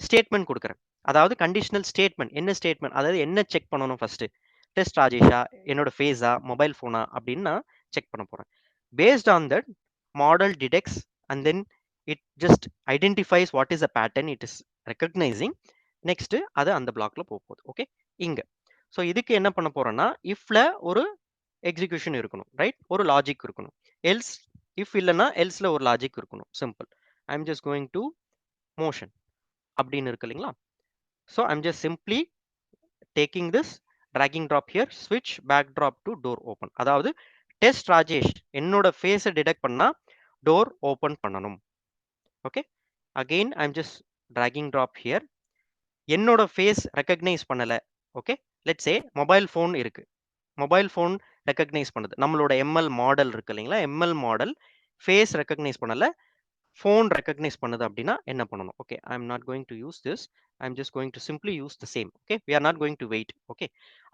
ஸ்டேட்மெண்ட் கொடுக்குறேன். அதாவது கண்டிஷனல் ஸ்டேட்மெண்ட். என்ன ஸ்டேட்மெண்ட், அதாவது என்ன செக் பண்ணணும் ஃபர்ஸ்ட், டெஸ்ட் ராஜேஷா, என்னோட ஃபேஸா, மொபைல் ஃபோனா அப்படின்னு நான் செக் பண்ண போறேன். Based on that model detects and then it just identifies what is the pattern it is recognizing. Next அது அந்த பிளாக்ல போகுது. ஓகே, இங்க ஸோ இதுக்கு என்ன பண்ண போறோம்னா இஃப்ல ஒரு எக்ஸிக்யூஷன் இருக்கணும், ரைட், ஒரு லாஜிக் இருக்கணும். எல்ஸ் இஃப் இல்லைன்னா எல்ஸ்ல ஒரு லாஜிக் இருக்கணும். Simple. I am just going to motion அப்படின்னு இருக்கு இல்லைங்களா. So I am just simply taking this dragging drop here, ஸ்விட்ச் backdrop to door open. அதாவது டெஸ்ட் ராஜேஷ் என்னோட ஃபேஸை டிடெக்ட் பண்ணா டோர் ஓப்பன் பண்ணணும். Okay, again I am just dragging drop here, என்னோட ஃபேஸ் ரெக்கக்னைஸ் பண்ணல. Okay, let's say mobile phone இருக்கு, mobile phone recognize பண்ணுது, நம்மளோட எம்எல் மாடல் இருக்கு இல்லைங்களா, எம்எல் மாடல் ஃபேஸ் ரெக்கக்னைஸ் பண்ணல, ஃபோன் ரெக்கக்னைஸ் பண்ணுது அப்படின்னா என்ன பண்ணணும்? Okay, I am not going to use this, I am just going to simply use the same. Okay, we are not going to wait. Okay,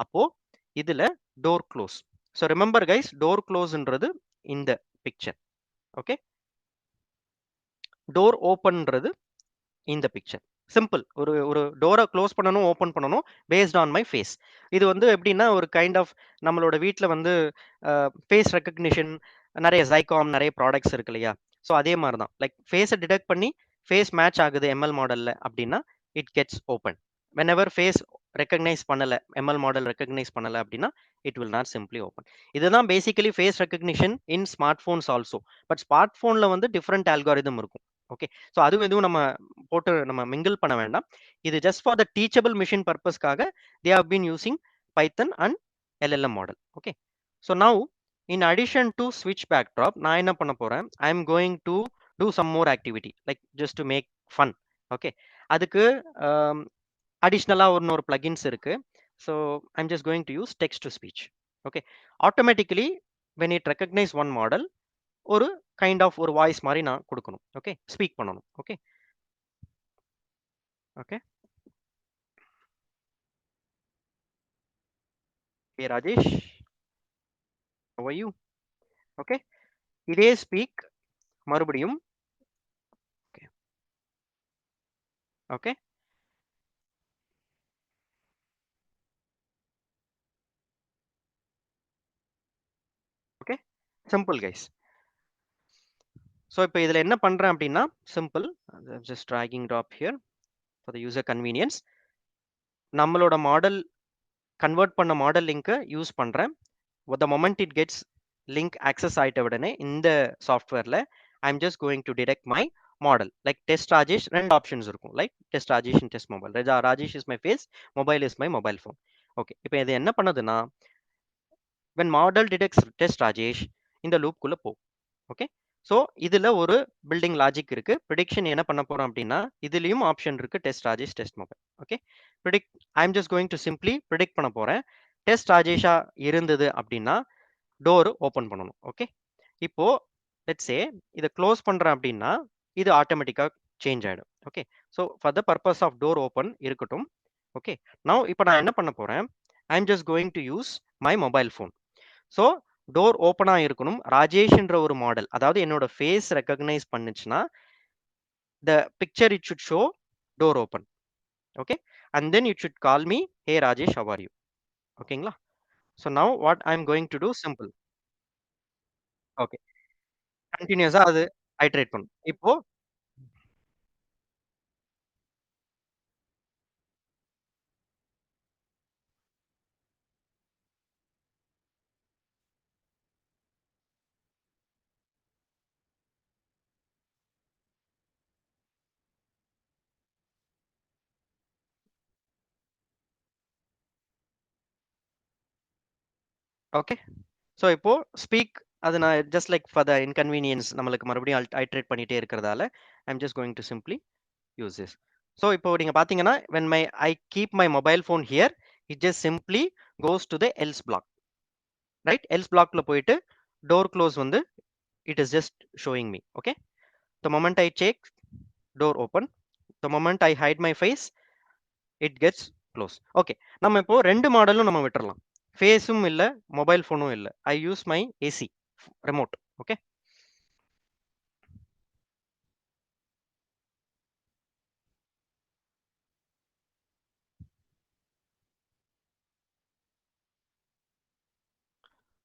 அப்போ இதுல door close. So remember guys, door க்ளோஸ்ன்றது இந்த picture. Okay, door ஓப்பன்ன்றது இந்த picture. Simple. ஒரு ஒரு டோரை close பண்ணணும், open பண்ணணும் பேஸ்ட் ஆன் மை ஃபேஸ். இது வந்து எப்படின்னா ஒரு கைண்ட் ஆஃப் நம்மளோட வீட்டில் வந்து ஃபேஸ் ரெக்கக்னிஷன் நிறைய ஜைகாம் நிறைய ப்ராடக்ட்ஸ் இருக்கு இல்லையா, ஸோ அதே மாதிரி தான். லைக் ஃபேஸை டிடெக்ட் பண்ணி ஃபேஸ் மேட்ச் ஆகுது எம்எல் மாடலில் அப்படின்னா it gets open. Whenever face recognize பண்ணலை, எம்எல் மாடல் ரெக்கக்னைஸ் பண்ணலை அப்படின்னா it will not simply open. இதுதான் basically face recognition in smart phones also. But smart ஃபோனில் வந்து டிஃப்ரெண்ட் அல்காரிதம் இருக்கும். ஓகே, ஸோ அதுவும் எதுவும் நம்ம போட்டு நம்ம மிங்கிள் பண்ண வேண்டாம். இது just for the teachable machine பர்பஸ்க்காக they have been using Python and LLM model. Okay, so now in addition to ஸ்விட்ச் பேக்ட்ராப் நான் என்ன பண்ண போறேன், I am going to do some more activity like just to make fun. Okay, அதுக்கு அடிஷ்னலாக இன்னொரு plugins இருக்கு. So I am just going to use text to speech. Okay, automatically when it recognise one model ஒரு kind of ஒரு voice மாதிரி நான் கொடுக்கணும். Okay, speak பண்ணணும். Okay okay, hey Rajesh, how are you? Okay, இதே ஸ்பீக் மறுபடியும். Okay okay, okay, simple guys. So இப்போ இதில் என்ன பண்ணுறேன் அப்படின்னா simple, just dragging drop here for the user convenience. நம்மளோட மாடல் கன்வெர்ட் பண்ண மாடல் லிங்க்கை யூஸ் பண்ணுறேன். The moment it gets link access ஆகிட்ட உடனே இந்த சாஃப்ட்வேரில் I am just going to detect my model. Like test Rajesh ரெண்டு ஆப்ஷன்ஸ் இருக்கும், like test Rajesh and test mobile. Rajesh is my face, mobile is my mobile phone. Okay, இப்போ இது என்ன பண்ணுதுன்னா when model detects test Rajesh இந்த லூப்குள்ளே போ. ஓகே, ஸோ இதுல ஒரு பில்டிங் லாஜிக் இருக்கு. ப்ரிடிக்ஷன் என்ன பண்ண போறோம் அப்படின்னா இதுலயும் ஆப்ஷன் இருக்கு, test Rajesh, test mobile. Okay, predict I am just going to simply predict பண்ண போறேன். டெஸ்ட் ராஜேஷா இருந்தது அப்படின்னா டோர் ஓப்பன் பண்ணணும். ஓகே, இப்போ லெட்ஸ் சே இதை க்ளோஸ் பண்றேன் அப்படின்னா இது ஆட்டோமேட்டிக்கா சேஞ்ச் ஆயிடும். Okay, so for the purpose of door open இருக்கட்டும். ஓகே, நவ் இப்போ நான் என்ன பண்ண போறேன், I am just going to use my mobile phone. So door ஓப்பனா இருக்கணும், ராஜேஷ்ன்ற ஒரு மாடல், அதாவது என்னோட ஃபேஸ் ரெக்கக்னைஸ் பண்ணுச்சுன்னா the picture it should show door open. Okay, and then it should call me, hey Rajesh, how are you? ஓகேங்களா? so now what I'm going to do, simple. Okay, கண்டினியூஸா அது iterate பண்ணும். இப்போ okay, so இப்போ speak அது நான் just like for the inconvenience நம்மளுக்கு மறுபடியும் ஐட்ரேட் பண்ணிட்டே இருக்கிறதால I'm just going to simply use this. So இப்போ நீங்க பாத்தீங்கன்னா when I keep my mobile phone here, it just simply goes to the else block, right? else blockல போயிட்டு door close வந்து it is just showing me. Okay, the moment I check door open, the moment I hide my face, it gets close. Okay, நம்ம இப்போ ரெண்டு மாடலும் நம்ம விட்டுறலாம், ஃபேஸும் இல்ல mobile ஃபோனும் இல்ல. I use my AC remote. Okay,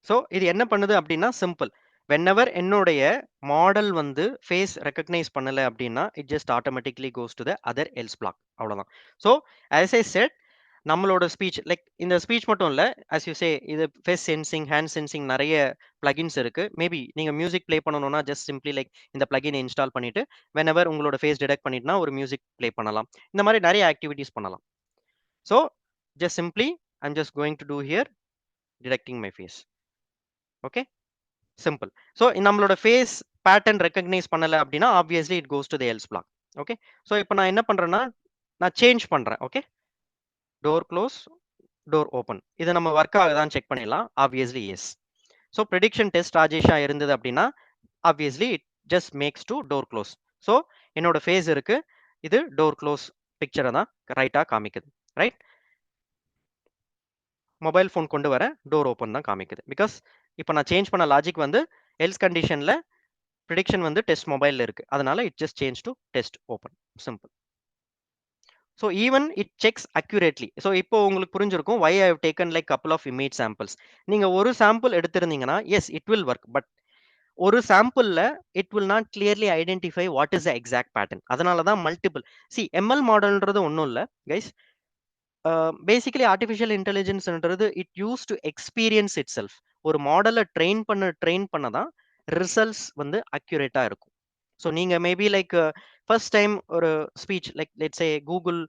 so இது என்ன பண்ணுது அப்படின்னா சிம்பிள், வென்எவர் என்னுடைய மாடல் வந்து ஃபேஸ் ரெக்கக்னைஸ் பண்ணல அப்படின்னா it just automatically goes to the other else black, அவ்வளோதான். ஸோ as I said, நம்மளோட ஸ்பீச் லைக் இந்த ஸ்பீச் மட்டும் இல்லை, as you say இது ஃபேஸ் சென்சிங், ஹேண்ட் சென்சிங் நிறைய பிளகின்ஸ் இருக்கு. மேபி நீங்க மியூசிக் ப்ளே பண்ணணும்னா ஜஸ்ட் சிம்பிளி லைக் இந்த பிளகின் இன்ஸ்டால் பண்ணிட்டு வென்எவர் உங்களோட ஃபேஸ் டிடெக்ட் பண்ணிட்டுனா ஒரு மியூசிக் ப்ளே பண்ணலாம். இந்த மாதிரி நிறைய ஆக்டிவிட்டீஸ் பண்ணலாம். So just simply I'm just going to do here detecting my face. Okay, simple. So நம்மளோட ஃபேஸ் பேட்டர்ன் ரெக்கக்னைஸ் பண்ணல அப்படின்னா obviously it goes to the else block. Okay, so இப்போ நான் என்ன பண்றேன்னா நான் சேஞ்ச் பண்றேன். Okay, door close, door open, இது நம்ம ஒர்க் ஆகுதான்னு செக் பண்ணிடலாம். Obviously yes. So prediction test ராஜேஷா இருந்தது அப்படின்னா obviously it just makes to door close. So என்னோட ஃபேஸ் இருக்கு, இது டோர் க்ளோஸ் பிக்சரை தான் ரைட்டா காமிக்குது. ரைட், மொபைல் ஃபோன் கொண்டு வர டோர் ஓப்பன் தான் காமிக்குது. பிகாஸ் இப்போ நான் சேஞ்ச் பண்ண லாஜிக் வந்து எல்ஸ் கண்டிஷன்ல ப்ரிடிக்ஷன் வந்து டெஸ்ட் மொபைல்ல இருக்கு, அதனால it just change to test open, simple. So even it sex accurately. So இப்போ உங்களுக்கு புரிஞ்சிருக்கும் why I have taken like couple of image samples. நீங்க ஒரு சாம்பிள் எடுத்திருந்தீங்கன்னா yes it will work, but ஒரு சாம்பிள்ல it will not clearly identify what is the exact pattern. அதனால தான் மல்டிபிள் எம்எல் மாடல்ன்றது ஒன்றும் இல்லை கைஸ். பேசிக்கலி ஆர்டிஃபிஷியல் இன்டெலிஜென்ஸ்ன்றது it use to experience itself. ஒரு மாடலை ட்ரெயின் பண்ண தான் ரிசல்ட்ஸ் வந்து அக்யூரேட்டா இருக்கும். ஸோ நீங்க மேபி லைக் ஃபர்ஸ்ட் டைம் ஒரு speech like let's say Google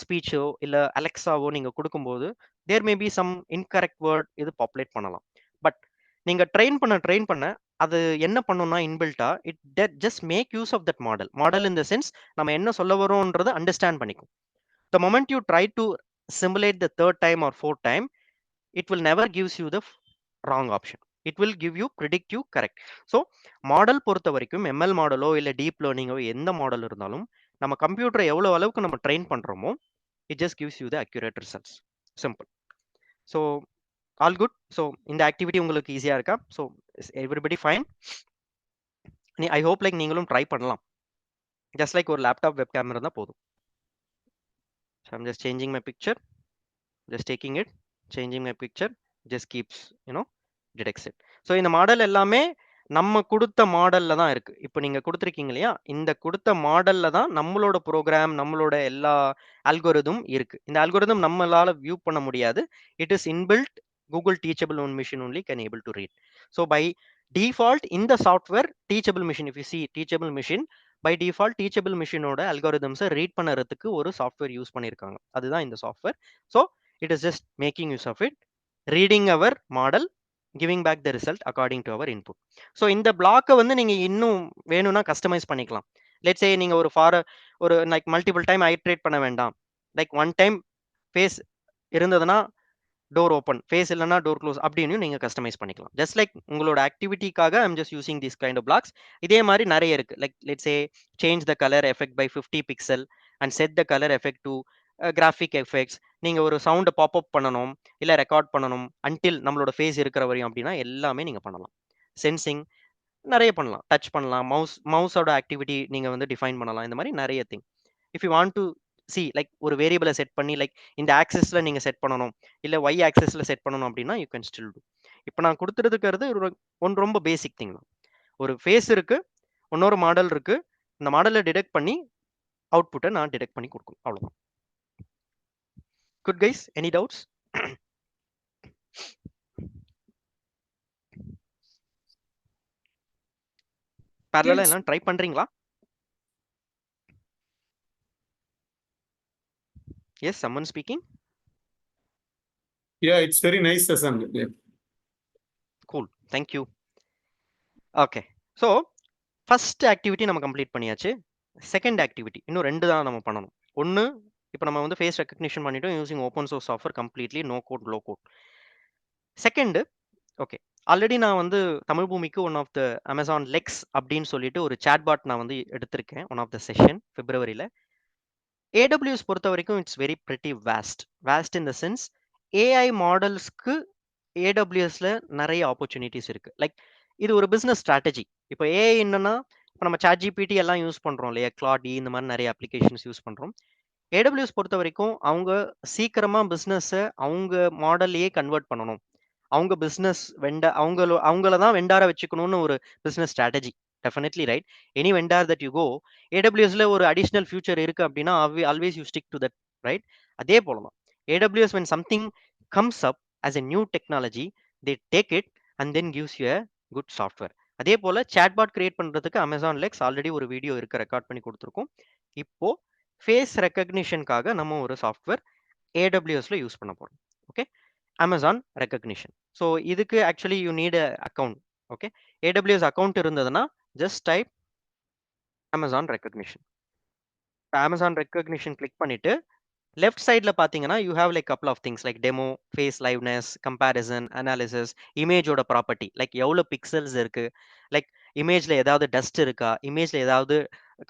ஸ்பீச்சோ இல்லை அலெக்ஸாவோ நீங்க கொடுக்கும்போது there may be some incorrect word இது பாப்புலேட் பண்ணலாம். பட் நீங்க ட்ரெயின் பண்ண அது என்ன பண்ணும்னா இன்பில்ட்டா it just make use of that model in the sense நம்ம என்ன சொல்ல வரோன்றது அண்டர்ஸ்டாண்ட் பண்ணிக்கும். The moment you try to simulate the third time or fourth time, it will never gives you the wrong option. It will give you predict you correct. So model பொறுத்த வரைக்கும் ML மாடலோ இல்லை deep லேர்னிங்கோ எந்த model இருந்தாலும் நம்ம கம்ப்யூட்டரை எவ்வளோ அளவுக்கு நம்ம ட்ரெயின் பண்றோமோ it just gives you the accurate results. Simple. So all good. So இந்த ஆக்டிவிட்டி உங்களுக்கு ஈஸியா இருக்கா? So is everybody fine? I hope like நீங்களும் ட்ரை பண்ணலாம். ஜஸ்ட் லைக் ஒரு லேப்டாப் வெப் கேமரா தான் போதும். So I'm just changing my picture, just taking it, changing my picture, just keeps detects it. So இந்த model எல்லாமே நம்ம கொடுத்த மாடல்ல தான் இருக்கு. இப்போ நீங்க கொடுத்துருக்கீங்க இல்லையா, இந்த கொடுத்த மாடல்ல தான் நம்மளோட ப்ரோக்ராம், நம்மளோட எல்லா அல்கோரிதம் இருக்கு. இந்த அல்கோரிதம் நம்மளால வியூ பண்ண முடியாது. It is inbuilt Google teachable one machine only can able to read. So by default இந்த software teachable machine, if you see teachable machine, by default teachable மிஷினோட அல்காரிதம்ஸை ரீட் பண்ணுறதுக்கு ஒரு சாஃப்ட்வேர் யூஸ் பண்ணியிருக்காங்க. அதுதான் இந்த software. So it is just making use of it, reading our model giving back the result according to our input. So இந்த பிளாக்கை வந்து நீங்கள் இன்னும் வேணும்னா கஸ்டமைஸ் பண்ணிக்கலாம். லெட்ஸ் சே நீங்கள் ஒரு லைக் மல்டிபிள் டைம் ஐட்ரேட் பண்ண வேண்டாம், லைக் ஒன் டைம் ஃபேஸ் இருந்ததுன்னா டோர் ஓப்பன், ஃபேஸ் இல்லைன்னா டோர் க்ளோஸ் அப்படின்னு நீங்கள் கஸ்டமைஸ் பண்ணிக்கலாம். ஜஸ்ட் லைக் உங்களோட ஆக்டிவிட்டிக்காக I'm just using this kind of blocks. இதே மாதிரி நிறைய இருக்கு. Like let's say change the colour effect by 50 pixel and set the colour effect to graphic effects. நீங்கள் ஒரு சவுண்டை பாப்அப் பண்ணணும் இல்லை ரெக்கார்ட் பண்ணணும் அன்டில் நம்மளோட ஃபேஸ் இருக்கிற வரையும் அப்படின்னா எல்லாமே நீங்கள் பண்ணலாம். சென்சிங் நிறைய பண்ணலாம், டச் பண்ணலாம், மவுஸோட ஆக்டிவிட்டி நீங்கள் வந்து டிஃபைன் பண்ணலாம். இந்த மாதிரி நிறைய thing. If you want to see like ஒரு வேரியபிளை செட் பண்ணி லைக் இந்த ஆக்சஸ்ல நீங்க செட் பண்ணணும் இல்லை ஒய் ஆக்சஸ்ல செட் பண்ணணும் அப்படின்னா யூ கேன் ஸ்டில் டூ. இப்போ நான் கொடுத்துருக்கிறது ஒன்று ரொம்ப பேசிக் திங் தான். ஒரு ஃபேஸ் இருக்கு, இன்னொரு மாடல் இருக்கு, இந்த மாடலை டிடெக்ட் பண்ணி அவுட்புட்டை நான் டிடெக்ட் பண்ணி கொடுக்கணும், அவ்வளோதான். Good guys, any doubts? பேரலலா எல்லாம் ட்ரை பண்றீங்களா? Yes, someone speaking. Yeah, it's very nice session. Yeah. Cool, thank you. Okay, so first activity நம்ம கம்ப்ளீட் பண்ணியாச்சு. செகண்ட் ஆக்டிவிட்டி இன்னும் 2 தான் நம்ம பண்ணணும். ஒன்று, இப்போ நம்ம வந்து ஃபேஸ் ரெக்கக்னிஷன் பண்ணிட்டோம் using open source software completely no code low code. Second, okay, already நான் வந்து தமிழ் பூமிக்கு one of the Amazon Lex அப்படின்னு சொல்லிட்டு ஒரு சாட்பாட் நான் வந்து எடுத்திருக்கேன் ஒன் ஆஃப் த செஷன் பிப்ரவரியில். ஏடபிள்யூஎஸ் பொறுத்த வரைக்கும் it's very pretty waste in the sense AI மாடல்ஸ்க்கு ஏடபிள்யூஎஸ்ல நிறைய ஆப்பர்ச்சுனிட்டிஸ் இருக்கு. லைக் இது ஒரு பிஸ்னஸ் ஸ்ட்ராட்டஜி. இப்போ ஏஐ என்னன்னா, இப்போ நம்ம சாட் ஜிபிடி எல்லாம் யூஸ் பண்றோம் இல்லையா, கிளாட் இந்த மாதிரி நிறைய அப்ளிகேஷன்ஸ் யூஸ் பண்றோம். ஏடபிள்யூஎஸ் பொறுத்த வரைக்கும் அவங்க சீக்கிரமா பிஸ்னஸை அவங்க மாடல்லையே கன்வெர்ட் பண்ணணும், அவங்க பிஸ்னஸ் அவங்கள தான் வெண்டார வச்சுக்கணும்னு ஒரு business strategy. Definitely right. Any vendor that you go, ஏடபிள்யூஎஸ்ல ஒரு அடிஷனல் ஃபியூச்சர் இருக்கு அப்படின்னா always you stick to that, right? அதே போல தான் AWS when something comes up as a new technology, they take it and then gives you a good software. அதே போல chatbot create பண்றதுக்கு அமேசான் லெக்ஸ் ஆல்ரெடி ஒரு video இருக்கு, record பண்ணி கொடுத்துருக்கோம். இப்போ ஃபேஸ் ரெக்கக்னிஷனுக்காக நம்ம ஒரு சாஃப்ட்வேர் ஏடபிள்யூஎஸ்ல யூஸ் பண்ண போறோம். Okay, Amazon Rekognition. ஸோ இதுக்கு actually you need a account. Okay, AWS account இருந்ததுன்னா just type Amazon Rekognition. Amazon Rekognition click பண்ணிட்டு லெஃப்ட் சைடில் பார்த்தீங்கன்னா you have like couple of things like demo, face liveness, comparison, analysis, இமேஜோட property like எவ்வளோ pixels இருக்கு, like இமேஜில் ஏதாவது dust இருக்கா, இமேஜில் ஏதாவது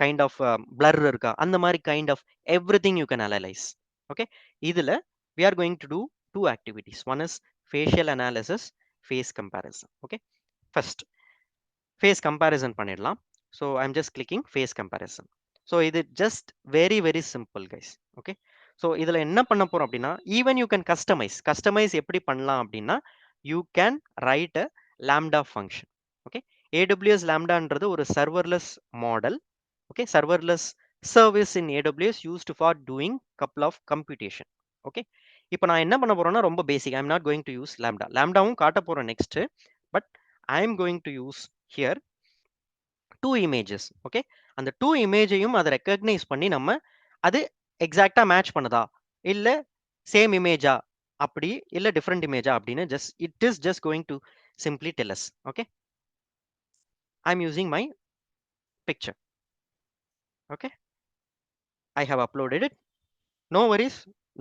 கைண்ட் ஆஃப் பிளர் இருக்கா, அந்த மாதிரி kind of everything you can analyse. Okay, இதில் we are going to do 2 activities. One is facial analysis, face comparison. Okay, first face comparison பண்ணிடலாம். So I'm just clicking face comparison. So இது just very simple guys. Okay, so இதில் என்ன பண்ண போறோம் அப்படின்னா, even you can customize எப்படி பண்ணலாம் அப்படின்னா, you can write a lambda function. Okay, AWS lambdaன்றது ஒரு serverless model. Okay, serverless service in AWS used for doing couple of computation. Okay, இப்போ நான் என்ன பண்ண போறேன்னா ரொம்ப basic. I'm not going to use Lambda. லேம்டாவும் காட்ட போறேன் next, but I am going to use here 2 images. Okay, அந்த 2 இமேஜையும் அதை ரெக்கக்னைஸ் பண்ணி நம்ம அது எக்ஸாக்டா மேட்ச் பண்ணுதா இல்ல சேம் இமேஜா அப்படி இல்ல டிஃப்ரெண்ட் இமேஜா அப்படின்னு it is just going to simply tell us. Okay, I am using my picture. Okay, I have uploaded it. No worries,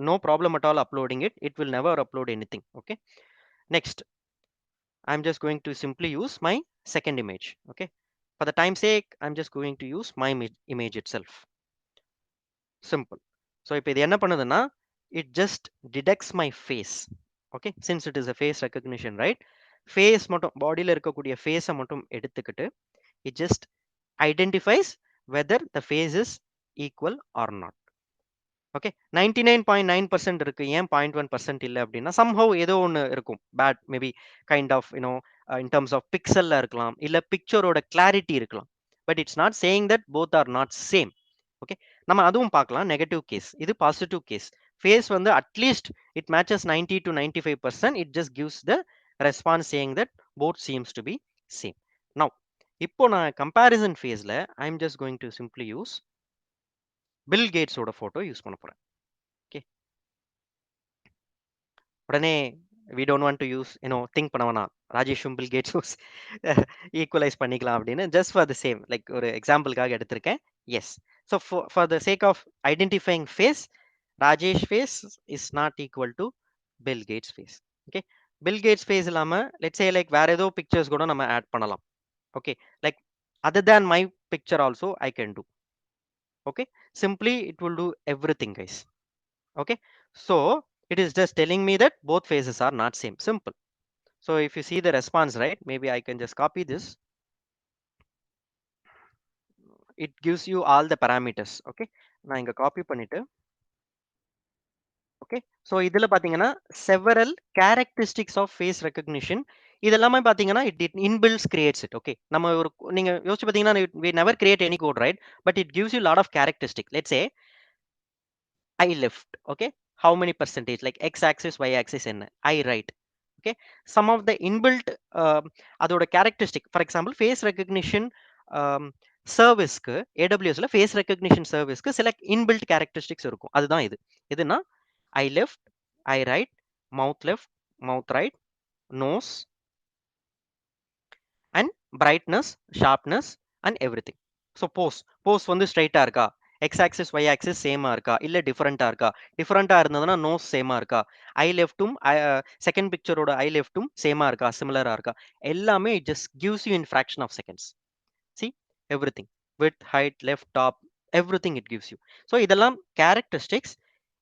no problem at all uploading it. It will never upload anything. Okay, next I'm just going to simply use my second image. Okay, for the time sake I'm just going to use my image itself. Simple. So இப்போ இது என்ன பண்ணுதுன்னா, it just detects my face. Okay, since it is a face recognition, right? Face மட்டும் பாடியில் இருக்கக்கூடிய ஃபேஸை மட்டும் எடுத்துக்கிட்டு it just identifies whether the face is equal or not. Okay, 99.9% இருக்கு, ஏன் 0.1% இல்லை அப்படின்னா somehow ஏதோ ஒன்று இருக்கும் but, maybe kind of you know in terms of பிக்சல்ல இருக்கலாம், இல்லை பிக்சரோட கிளாரிட்டி இருக்கலாம். But it's not saying that both are not same. Okay, நம்ம அதுவும் பார்க்கலாம். நெகட்டிவ் கேஸ், இது பாசிட்டிவ் கேஸ். ஃபேஸ் வந்து at least it matches 90 to 95%. It just gives the response saying that both seems to be same. Now இப்போ நான் comparison ஃபேஸில் I am just going to simply use Bill கேட்ஸோட photo use பண்ண போகிறேன். Okay, உடனே we don't want to use think பண்ண வேணாம், ராஜேஷும் Bill கேட்ஸும் ஈக்குவலைஸ் பண்ணிக்கலாம் அப்படின்னு just for the same like ஒரு எக்ஸாம்பிளுக்காக எடுத்திருக்கேன். Yes, so for the sake of identifying face, Rajesh face is not equal to Bill Gates face. Okay, Bill Gates face இல்லாம லெட்ஸ் சே லைக் வேற ஏதோ பிக்சர்ஸ் கூட நம்ம ஆட் பண்ணலாம். Okay, like other then my picture also I can two. Okay, simply it will do everything, guys. Okay, so it is just telling me that both faces are not same. Simple. So if you see the response, right, maybe I can just copy this. It gives you all the parameters. Okay, நான் இங்க copy பண்ணிட்டு, okay, so இதுல பாத்தீங்கன்னா several characteristics of face recognition இதெல்லாமே பாத்தீங்கன்னா it inbuilds creates it. Okay, நம்ம ஒரு நீங்க யோசிச்சு பாத்தீங்கன்னா we never create any code, right, but it gives you a lot of characteristics. Let's say I left. Okay, how many percentage, like x axis y axis என்ன, I right. Okay, some of the inbuilt அதோட characteristic, for example face recognition சர்வீஸ்க்கு AWSல face recognition சர்வீஸ்க்கு சில inbuilt characteristics இருக்கும். அதுதான் இது. இதுனா I left, I right, mouth right, nose and brightness, sharpness and everything. So pose வந்து ஸ்ட்ரைட்டா இருக்கா, x axis y axis சேமா இருக்கா, இல்ல டிஃபரெண்டா இருக்கா, டிஃபரெண்டா இருந்ததுன்னா நோஸ் சேமா இருக்கா, ஐ லெஃப்ட்டும் செகண்ட் பிக்சரோட ஐ லெஃப்ட்டும் சேமா இருக்கா, சிமிலரா இருக்கா, எல்லாமே it just gives you in fraction of seconds. See, everything, width, height, left, top, everything it gives you. So இதெல்லாம் characteristics.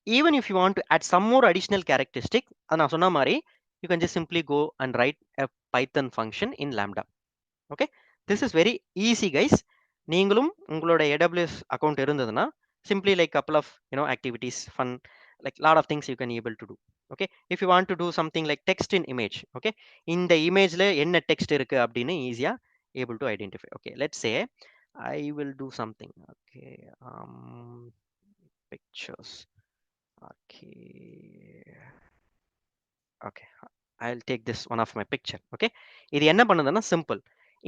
Even if you want to add some more additional characteristic, நான் சொன்ன மாதிரி you can just simply go and write a Python function in Lambda. Okay, this is very easy, guys. நீங்களும் உங்களோட AWS account இருந்ததுன்னா simply like couple of activities, fun, like lot of things you can able to do. Okay, if you want to do something like text in image, okay, இந்த இமேஜ்ல என்ன text இருக்கு அப்படின்னு ஈஸியா able to identify. Okay, let's say I will do something. Okay, pictures. Okay, I'll take this one of my picture. Okay, இது என்ன பண்ணுதுன்னா simple,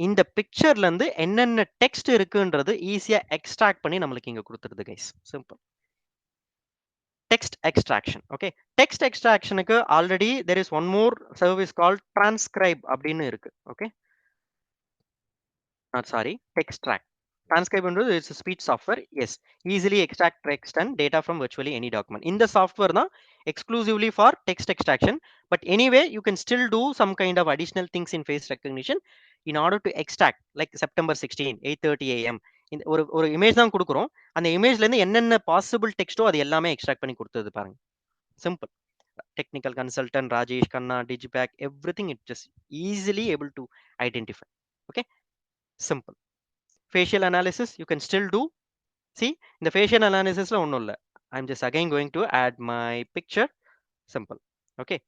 இந்த பிக்சர்ல இருந்து என்னென்ன டெக்ஸ்ட் இருக்குன்றது ஈஸியா எக்ஸ்ட்ராக்ட் பண்ணி நம்மளுக்கு இங்க கொடுத்துருது guys. Simple text extraction. Okay, text extractionக்கு already there is one more service called transcribe அப்படின்னு இருக்கு. Okay, sorry, textract. Transcribe is a speech software. Yes, easily extract text and data from virtually any document. In the software na exclusively for text extraction, but anyway you can still do some kind of additional things in face recognition in order to extract, like September 16 8:30 AM இந்த ஒரு image தான் கொடுக்குறோம், அந்த இமேஜ்ல இருந்து என்னென்ன possible டெக்ஸ்டோ அது எல்லாமே எக்ஸ்ட்ராக்ட் பண்ணி கொடுத்தது பாருங்க. Simple. Technical consultant Rajesh Khanna, Digipack, everything it just easily able to identify. Okay, simple. Facial analysis you can still do. See, in the facial analysis la onnum illa, I'm just again going to add my picture. Simple. Okay,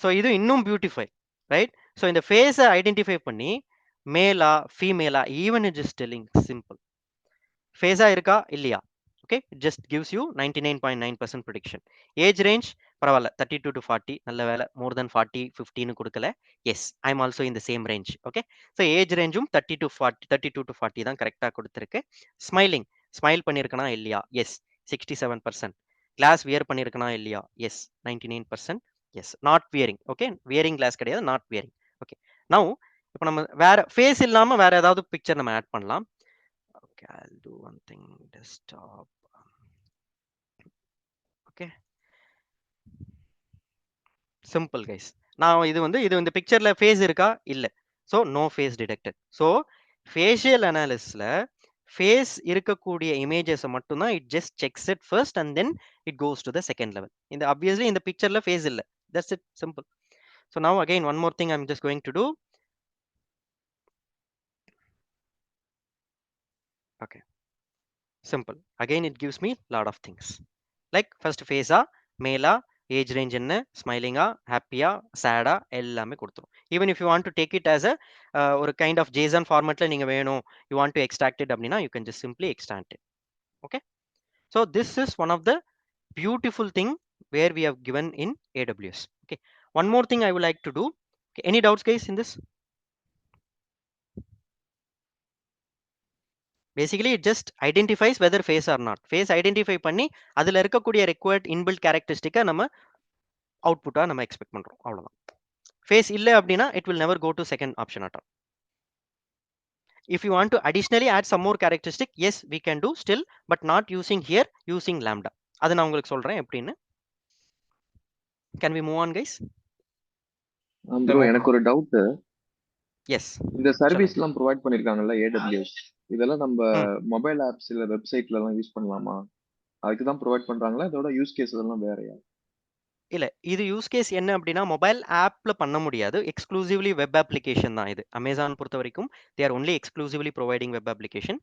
so idu innum beautify, right? So in the face identify panni male female even it just telling simple face irka illaya. Okay, it just gives you 99.9% prediction. Age range பரவாயில்ல 32 to 40, நல்ல வேலை more than 40 50 னு கொடுக்கல. Yes, I'm also in the same range. Okay, so age rangeum 30 to 40, 32 to 40 தான் கரெக்டா கொடுத்திருக்கு. Smiling, smile பண்ணிருக்கனா இல்லையா? Yes, 67%. Class wear பண்ணிருக்கனா இல்லையா? Yes, 99%. Yes, not wearing. Okay, wearing glass கிடையாது, not wearing. Okay, now இப்போ நம்ம வேற ஃபேஸ் இல்லாம வேற ஏதாவது பிக்சர் நம்ம ஆட் பண்ணலாம். Okay, I'll do one thing, desktop. Okay, simple guys. Now இது இந்த பிக்சர்ல ஃபேஸ் இருக்கா? இல்ல. So no face detected. So facial analysisல ஃபேஸ் இருக்கக்கூடிய இமேஜஸ் மட்டும் தான் it just checks it first and then it goes to the second level. இந்த obviously இந்த பிக்சர்ல ஃபேஸ் இல்ல. That's it, simple. So now again one more thing I'm just going to do. Okay, simple. Again it gives me lot of things. Like first face male, age range என்ன, ஸ்மைலிங்கா, ஹாப்பியா, சேடா எல்லாமே கொடுத்துரும். Even if you want to take it as ஒரு kind of JSON ஃபார்மேட்ல நீங்க வேணும், you want to extract it அப்படின்னா you can just simply extract it. Okay, so this is one of the beautiful thing where we have given in AWS. Okay, one more thing I would like to do. Okay, any doubts guys in this? Basically it just identifies whether face or not. Face identify பண்ணி அதுல இருக்கக்கூடிய required inbuilt characteristic நம்ம அவுட்புட்டா நம்ம expect பண்றோம், அவ்வளவுதான். Face இல்ல அப்படின்னா it will never go to second option at all. If you want to additionally add some more characteristic, yes we can do still, but not using here, using lambda. அது நான் உங்களுக்கு சொல்றேன் எப்படின்னு. Can we move on guys? Bro எனக்கு ஒரு doubt. Yes, இந்த service எல்லாம் provide பண்ணிருக்காங்கல்ல AWS, இதெல்லாம் நம்ம ம். மொபைல் ஆப்ஸ் இல்ல வெப்சைட்ல எல்லாம் யூஸ் பண்ணலாமா? அதுக்கு தான் ப்ரொவைட் பண்றாங்களா? இதோட யூஸ் கேஸ் எல்லாம் வேறயா? இல்ல இது யூஸ் கேஸ் என்ன அப்படின்னா மொபைல் ஆப்ல பண்ண முடியாது, எக்ஸ்க்ளூசிவ்லி வெப் அப்ளிகேஷன் தான் இது. அமேசான் பொறுத்த வரைக்கும் they are only exclusively providing web application.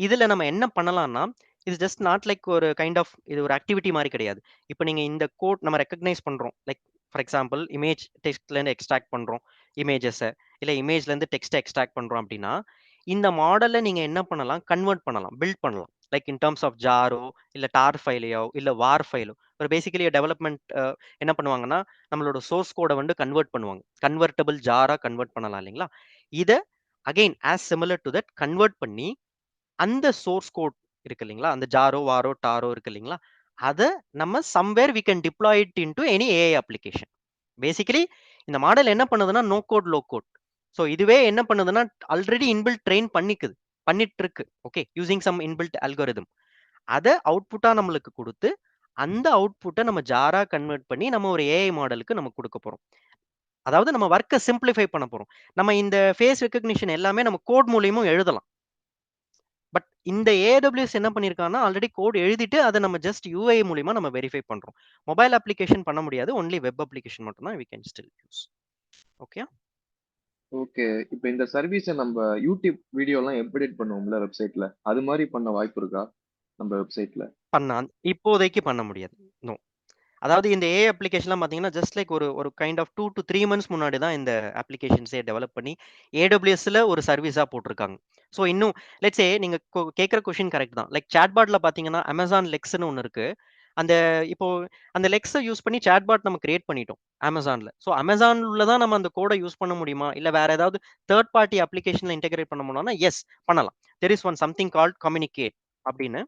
இதுல நம்ம என்ன பண்ணலாம்னா இது ஜஸ்ட் நாட் லைக் ஒரு கைண்ட் ஆஃப் இது ஒரு ஆக்டிவிட்டி மாதிரி கிடையாது. இப்போ நீங்க இந்த கோட் நம்ம ரெக்கக்னைஸ் பண்றோம், லைக் ஃபார் எக்ஸாம்பிள் இமேஜ் டெக்ஸ்ட்ல இருந்து எக்ஸ்ட்ராக்ட் பண்றோம் இமேஜஸை, இல்ல இமேஜ்ல இருந்து டெக்ஸ்ட்டை எக்ஸ்ட்ராக்ட் பண்றோம் அப்படின்னா இந்த மாடலை நீங்க என்ன பண்ணலாம், கன்வெர்ட் பண்ணலாம், பில்ட் பண்ணலாம். லைக் இன் டர்ம்ஸ் ஆஃப் ஜாரோ இல்ல டார் ஃபைலையோ இல்ல வார் ஃபைலோ, ஒரு பேசிக்கலி டெவலப்மெண்ட் என்ன பண்ணுவாங்கன்னா நம்மளோட சோர்ஸ் கோடை வந்து கன்வெர்ட் பண்ணுவாங்க, கன்வெர்ட்டபிள் ஜாரா கன்வெர்ட் பண்ணலாம் இல்லைங்களா. இதை again as similar to that convert பண்ணி அந்த சோர்ஸ் கோட் இருக்கு இல்லைங்களா, அந்த ஜாரோ வாரோ டாரோ இருக்கு இல்லைங்களா, அதை நம்ம somewhere we can deploy it into any AI application. Basically இந்த மாடல் என்ன பண்ணுதுன்னா no code low code. So இதுவே என்ன பண்ணுதுன்னா ஆல்ரெடி இன்பில்ட் ட்ரெயின் பண்ணிட்டு இருக்கு, okay, using some inbuilt algorithm. அதை அவுட்புட்டா நம்மளுக்கு கொடுத்து அந்த அவுட்புட்டை நம்ம ஜாரா கன்வெர்ட் பண்ணி நம்ம ஒரு ஏஐ மாடலுக்கு நம்ம கொடுக்க போறோம். அதாவது நம்ம ஒர்க்கை சிம்பிளிஃபை பண்ண போறோம். நம்ம இந்த ஃபேஸ் ரெகக்னிஷன் எல்லாமே நம்ம கோட் மூலியமும் எழுதலாம். பட் இந்த AWS என்ன பண்ணியிருக்காங்கன்னா ஆல்ரெடி கோட் எழுதிட்டு அதை நம்ம ஜஸ்ட் UI மூலியமா நம்ம வெரிஃபை பண்றோம். மொபைல் அப்ளிகேஷன் பண்ண முடியாது, ஒன்லி வெப் அப்ளிகேஷன் மட்டும் தான் we can still use. Okay okay. இப்போ இந்த சர்வீஸை நம்ம யூடியூப் வீடியோ எல்லாம் எடிட் பண்ணுவோம்ல வெப்சைட்ல, அது மாதிரி பண்ண வாய்ப்பு இருக்கா நம்ம வெப்சைட்ல? இப்போதைக்கு பண்ண முடியாது. நோ. அதாவது இந்த ஏஐ அப்ளிகேஷன்லாம் பார்த்தீங்கன்னா ஜஸ்ட் லைக் ஒரு கைண்ட் ஆஃப் 2 to 3 months முன்னாடி தான் இந்த அப்ளிகேஷன்ஸே டெவலப் பண்ணி AWSல ஒரு சர்வீஸா போட்டிருக்காங்க. ஸோ இன்னும் லெட்ஸ் சே நீங்க கேட்குற கொஷின் கரெக்ட் தான். லைக் சாட்பாட்ல பார்த்தீங்கன்னா அமேசான் லெக்ஸ்னு ஒன்று இருக்கு. அந்த இப்போ அந்த லெக்ஸை யூஸ் பண்ணி சாட்பாட் நம்ம கிரியேட் பண்ணிட்டோம் அமேசான்ல. ஸோ அமேசான்ல தான் நம்ம அந்த கோடை யூஸ் பண்ண முடியுமா, இல்லை வேற ஏதாவது தேர்ட் பார்ட்டி அப்ளிகேஷன்ல இன்டெகிரேட் பண்ண முடியும்னா எஸ் பண்ணலாம். There is one something called communicate அப்படின்னு.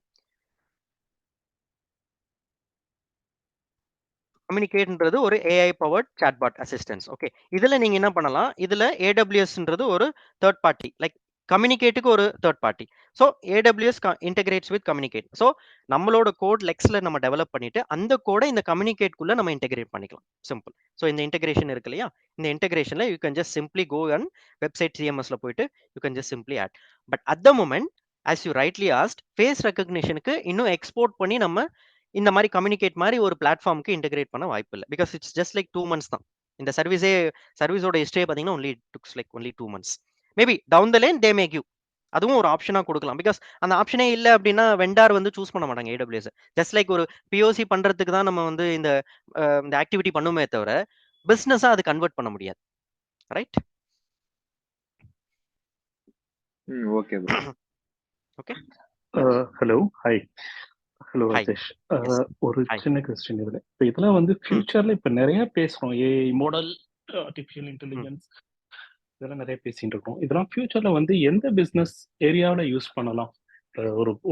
கம்யூனிகேட்ன்றது ஒரு AI powered chatbot assistance. Okay, இதுல நீங்க என்ன பண்ணலாம், இதுல AWSன்றது ஒரு தேர்ட் பார்ட்டி, லைக் கம்யூனிகேட்டுக்கு ஒரு third party. So AWS integrates with Kommunicate. So நம்மளோட கோட் லெக்ஸ்ல நம்ம டெவலப் பண்ணிட்டு அந்த கோடை இந்த கம்யூனிகேட்குள்ள நம்ம இன்டெகிரேட் பண்ணிக்கலாம். சிம்பிள். ஸோ இந்த இன்டெகிரேஷன் இருக்கு இல்லையா, இந்த இன்டெகிரேஷன்ல you can just simply go and website CMSல போயிட்டு you can just simply add. But at the moment as you rightly asked, face ரெகக்னிஷனுக்கு இன்னும் எக்ஸ்போர்ட் பண்ணி நம்ம இந்த மாதிரி கம்யூனிகேட் மாதிரி ஒரு பிளாட்ஃபார்முக்கு இன்டெகிரேட் பண்ண வாய்ப்பு இல்லை. Because it's just like 2 months தான். இந்த சர்வீஸோட ஹிஸ்டரியே பார்த்தீங்கன்னா only 2 months. Maybe down the line they may give, அதுவும் ஒரு ஆப்ஷனா கொடுக்கலாம். பிகாஸ் அந்த ஆப்ஷனே இல்லை அப்படின்னா வெண்டார் வந்து சூஸ் பண்ண மாட்டாங்க AWS. ஜஸ்ட் லைக் ஒரு POC பண்றதுக்கு தான் நம்ம வந்து இந்த ஆக்டிவிட்டி பண்ணுமே தவிர பிசினஸா அது கன்வெர்ட் பண்ண முடியாது. Right? Okay bro. Okay. Hello, hi. Hello Hi. Rajesh. Yes. ஒரு Hi. சின்ன கொஸ்டின் இதுல. இப்போ இதெல்லாம் வந்து ஃபியூச்சர்ல இப்போ நிறைய பேசுறோம், ஏஐ மாடல், ஆர்டிஃபிஷியல் இன்டெலிஜென்ஸ், இதெல்லாம் நிறைய பேசிட்டு இருக்கோம். இதெல்லாம் ஃபியூச்சர்ல வந்து எந்த பிசினஸ் ஏரியாவில் யூஸ் பண்ணலாம்?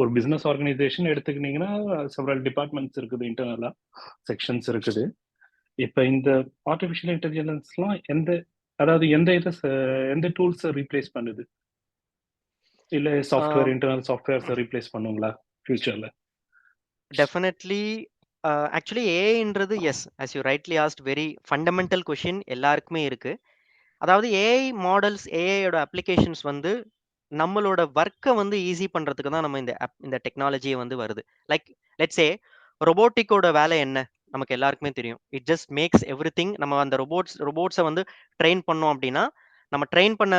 ஒரு பிசினஸ் ஆர்கனைசேஷன் எடுத்துக்கிட்டீங்கன்னா செவரல் டிபார்ட்மெண்ட்ஸ் இருக்குது, இன்டர்னலா செக்ஷன்ஸ் இருக்குது. இப்போ இந்த ஆர்டிஃபிஷியல் இன்டெலிஜென்ஸ்லாம் எந்த டூல்ஸை ரீப்ளேஸ் பண்ணுது? இல்லை சாஃப்ட்வேர், இன்டர்னல் சாஃப்ட்வேர்ஸை ரீப்ளேஸ் பண்ணுங்களா ஃபியூச்சர்ல? டெஃபினெட்லி. ஆக்சுவலி ஏஐன்றது yes, as you rightly asked, very fundamental question எல்லாருக்குமே இருக்கு. அதாவது ஏஐ மாடல்ஸ், ஏஐயோட அப்ளிகேஷன்ஸ் வந்து நம்மளோட ஒர்க்கை வந்து ஈஸி பண்றதுக்கு தான் நம்ம இந்த டெக்னாலஜியை வந்து வருது. லைக் லெட்ஸ் சே ரொபோட்டிக்கோட வேலை என்ன நமக்கு எல்லாருக்குமே தெரியும். It just maths everything. நம்ம அந்த ரொபோட்ஸை வந்து ட்ரெயின் பண்ணோம் அப்படின்னா நம்ம ட்ரெயின் பண்ண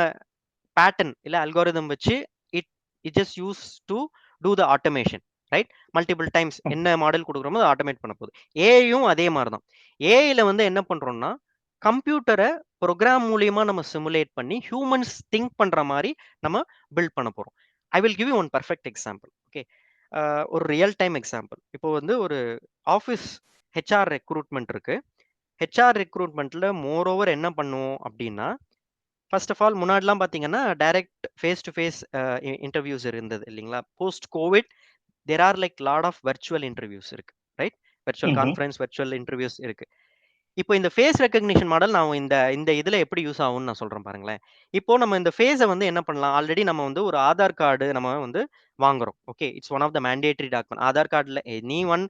பேட்டர்ன் இல்ல அல்காரிதம் வச்சு it just use to do the automation, right? Multiple times என்ன மாடல் கொடுக்குறோமோ அதை ஆட்டோமேட் பண்ண போகுது. ஏஐயும் அதே மாதிரி தான். ஏஐல வந்து என்ன பண்றோம்னா கம்ப்யூட்டரை ப்ரோக்ராம் மூலியமா நம்ம சிமுலேட் பண்ணி ஹியூமன்ஸ் திங்க் பண்ற மாதிரி நம்ம பில்ட் பண்ண போறோம். I will give you one perfect example. Okay, ஒரு ரியல் டைம் எக்ஸாம்பிள். இப்போ வந்து ஒரு ஆஃபீஸ் ஹெச்ஆர் ரெக்ரூட்மெண்ட் இருக்கு. ஹெச்ஆர் ரெக்ரூட்மெண்ட்ல மோர் ஓவர் என்ன பண்ணுவோம் அப்படின்னா, ஃபர்ஸ்ட் ஆஃப் ஆல் முன்னாடிலாம் பார்த்தீங்கன்னா direct face to face interviews இருந்தது இல்லைங்களா. Post COVID there are like lot of virtual interviews இருக்கு, right? Virtual conference, virtual interviews இருக்கு. இப்போ இந்த ஃபேஸ் ரெகக்னிஷன் மாடல் நான் இந்த இதுல எப்படி யூஸ் ஆகும்னு நான் சொல்றேன் பாருங்களேன். இப்போ நம்ம இந்த ஃபேஸை வந்து என்ன பண்ணலாம், ஆல்ரெடி நம்ம வந்து ஒரு ஆதார் கார்டு நம்ம வந்து வாங்குறோம். Okay, it's one of the mandatory document. Aadhaar கார்டில் எனி ஒன்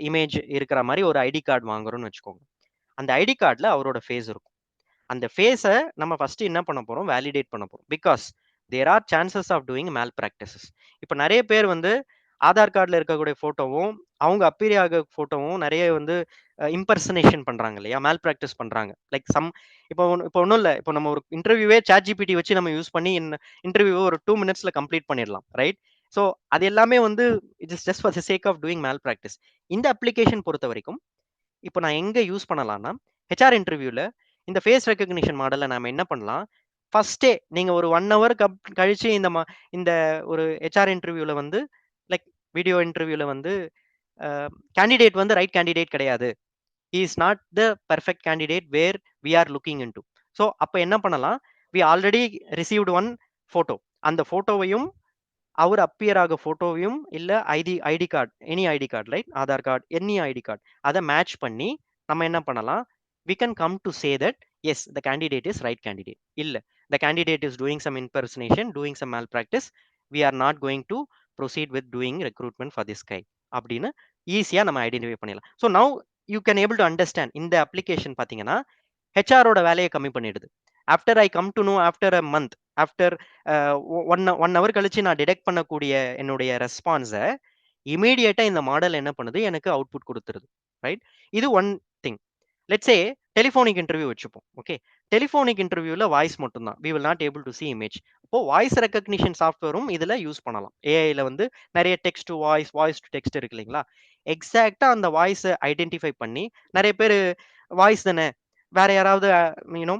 இமேஜ் இருக்கிற மாதிரி ஒரு ஐடி கார்டு வாங்குறோம்னு வச்சுக்கோங்க. அந்த ஐடி கார்டில் அவரோட ஃபேஸ் இருக்கும். அந்த ஃபேஸை நம்ம ஃபர்ஸ்ட் என்ன பண்ண போறோம், வேலிடேட் பண்ண போறோம். Because there are chances of doing malpractices. இப்போ நிறைய பேர் வந்து ஆதார் கார்டில் இருக்கக்கூடிய ஃபோட்டோவும் அவங்க அப்பீரி ஆக ஃபோட்டோவும் நிறைய வந்து இம்பர்சனேஷன் பண்றாங்க இல்லையா, மேல் ப்ராக்டிஸ் பண்றாங்க. லைக் இப்போ ஒன்றும் இல்லை, இப்போ நம்ம ஒரு இன்டர்வியூவே ChatGPT வச்சு நம்ம யூஸ் பண்ணி இன்டர்வியூவை ஒரு 2 minutesல கம்ப்ளீட் பண்ணிடலாம், ரைட்? ஸோ அது எல்லாமே வந்து it is just for the sake of doing malpractice. இந்த அப்ளிகேஷன் பொறுத்த வரைக்கும் இப்போ நான் எங்க யூஸ் பண்ணலாம்னா, ஹெச்ஆர் இன்டர்வியூல இந்த ஃபேஸ் ரெகக்னிஷன் மாடலை நாம என்ன பண்ணலாம், ஃபர்ஸ்டே நீங்க ஒரு 1 hour கழிச்சு இந்த ஒரு ஹெச்ஆர் இன்டர்வியூல வந்து லைக் வீடியோ இன்டர்வியூல வந்து கேண்டிடேட் வந்து ரைட் கேண்டிடேட் கிடையாது, he is not the perfect candidate where we are looking into. So அப்போ என்ன பண்ணலாம், we already received one photo. அந்த ஃபோட்டோவையும் அவர் அப்பியர் ஆக ஃபோட்டோவையும் இல்லை ID card, any ID card, right, Aadhaar card, any ID card, அதை மேட்ச் பண்ணி நம்ம என்ன பண்ணலாம், we can come to say that yes, the candidate is right candidate. இல்லை, the candidate is doing some impersonation, doing some malpractice, we are not going to proceed with doing recruitment for this guy அப்படின்னு ஈஸியாக நம்ம identify பண்ணிடலாம். So now you can able to understand. இந்த application பார்த்தீங்கன்னா ஹெச்ஆரோட வேலையை கம்மி பண்ணிடுது. After I come to know after a month, after one hour கழிச்சு நான் டிடெக்ட் பண்ணக்கூடிய என்னுடைய ரெஸ்பான்ஸை இமீடியட்டாக இந்த மாடல் என்ன பண்ணுது, எனக்கு அவுட்புட் கொடுத்துருது, ரைட்? இது one thing. Let's say telephonic interview வச்சுப்போம். ஓகே, டெலிஃபோனிக் இன்டர்வியூவில் வாய்ஸ் மட்டும்தான், we will not able to see image. அப்போ வாய்ஸ் ரெகக்னிஷன் சாஃப்ட்வேரும் இதில் யூஸ் பண்ணலாம். ஏஐயில் வந்து நிறைய text to voice, voice to text இருக்கு இல்லைங்களா, எக்ஸாக்டாக அந்த வாய்ஸை ஐடென்டிஃபை பண்ணி, நிறைய பேர் வாய்ஸ் தானே, வேற யாராவது யூனோ,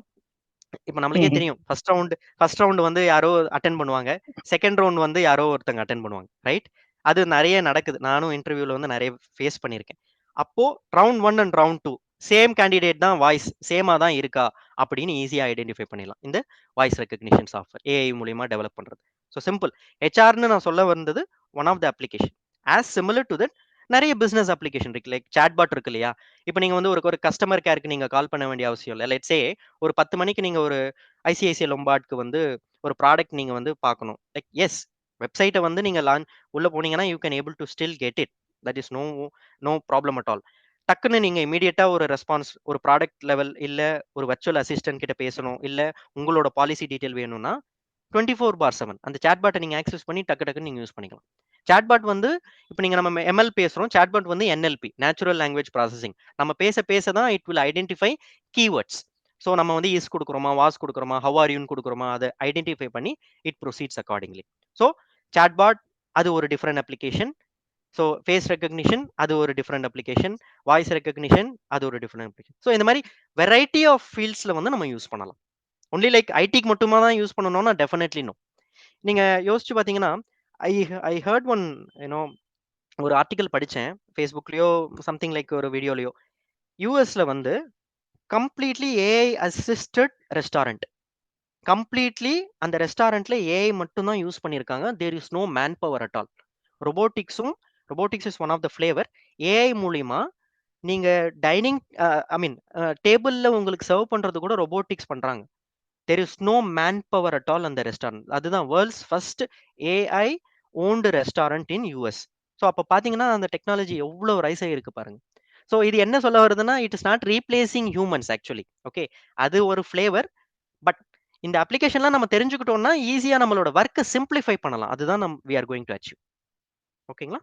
இப்போ நம்மளுக்கே தெரியும், ஃபர்ஸ்ட் ரவுண்ட் வந்து யாரோ அட்டென்ட் பண்ணுவாங்க, செகண்ட் ரவுண்ட் வந்து யாரோ ஒருத்தங்க அட்டென்ட் பண்ணுவாங்க, ரைட்? அது நிறைய நடக்குது, நானும் இன்டர்வியூல வந்து நிறைய ஃபேஸ் பண்ணியிருக்கேன். அப்போ round 1 and round 2 same candidate தான், வாய்ஸ் சேமா தான் இருக்கா அப்படின்னு ஈஸியாக ஐடென்டிஃபை பண்ணிடலாம் இந்த வாய்ஸ் ரெகக்னிஷன் சாஃப்ட்வேர் ஏஐ மூலியமா டெவலப் பண்றது. So simple. ஹெச்ஆர்னு நான் சொல்ல வந்தது one of the application. As similar to that நிறைய பிசினஸ் அப்ளிகேஷன் இருக்கு, லைக் சாட்பாட் இருக்கு இல்லையா. இப்போ நீங்க வந்து ஒரு கஸ்டமர் கேருக்கு நீங்க கால் பண்ண வேண்டிய அவசியம் இல்லை. லெட்ஸ் சே ஒரு 10 மணிக்கு நீங்க ஒரு ஐசிஐசிஐ லொம்பார்ட்க்கு வந்து ஒரு ப்ராடக்ட் நீங்க வந்து பார்க்கணும். லைக் எஸ், வெப்சைட்டை வந்து நீங்க உள்ள போனீங்கன்னா you can able to still get it, that is no problem at all. டக்குன்னு நீங்க இமீடியட்டா ஒரு ரெஸ்பான்ஸ், ஒரு ப்ராடக்ட் லெவல், இல்ல ஒரு வர்ச்சுவல் அசிஸ்டன்ட் கிட்ட பேசணும், இல்ல உங்களோட பாலிசி டீடைல் வேணும்னா 24/7 அந்த சாட்பாட்டை நீங்க ஆக்சஸ் பண்ணி டக்குன்னு நீங்க யூஸ் பண்ணிக்கலாம். சாட்பாட் வந்து இப்போ நீங்க நம்ம எம்எல் பேசுறோம், சாட்பாட் வந்து என்எல்பி, நேச்சுரல் லாங்குவேஜ் ப்ராசஸிங். நம்ம பேச தான் it will identify keywords. So நம்ம வந்து இஸ் கொடுக்குறோமா, வாஸ் கொடுக்குறோமா, ஹவ் ஆர் யூன்னு கொடுக்குறோமா, அதை ஐடென்டிஃபை பண்ணி it proceeds accordingly. So chatbot அது ஒரு different application. So face recognition அது ஒரு டிஃப்ரெண்ட் அப்ளிகேஷன், வாய்ஸ் ரெகக்னிஷன் அது ஒரு டிஃப்ரெண்ட் அப்ளிகேஷன். ஸோ இந்த மாதிரி வெரைட்டி ஆஃப் ஃபீல்ட்ஸில் வந்து நம்ம யூஸ் பண்ணலாம். ஒன்லி லைக் ஐடிக்கு மட்டுமா தான் யூஸ் பண்ணணும்னா டெஃபினெட்லி நோ. நீங்க யோசிச்சு பார்த்தீங்கன்னா, ஐ ஹர்ட் ஒன் யூனோ, ஒரு ஆர்டிக்கல் படித்தேன் ஃபேஸ்புக்லேயோ சம்திங் லைக் ஒரு வீடியோலையோ. யூஎஸ்ல வந்து completely AI assisted restaurant, completely அந்த ரெஸ்டாரண்ட்ல ஏஐ மட்டும் தான் யூஸ் பண்ணியிருக்காங்க. There is no man power at all. Robotics is one of the flavour. AI மூலியமா நீங்க டைனிங் டேபிள்ல உங்களுக்கு சர்வ் பண்றது கூட ரொபோட்டிக்ஸ் பண்றாங்க. There is no man power at all அந்த ரெஸ்டாரண்ட். அதுதான் world's first AI owned restaurant in US. So அப்போ பார்த்தீங்கன்னா அந்த டெக்னாலஜி எவ்வளோ ரைஸ் ஆகிருக்கு பாருங்க. ஸோ இது என்ன சொல்ல வருதுன்னா, it is not replacing humans actually. Okay, அது ஒரு ஃபிளேவர். பட் இந்த அப்ளிகேஷன்லாம் நம்ம தெரிஞ்சுக்கிட்டோம்னா ஈஸியாக நம்மளோட ஒர்க்கை சிம்பிளிஃபை பண்ணலாம். அதுதான் we are going to achieve. ஓகேங்களா?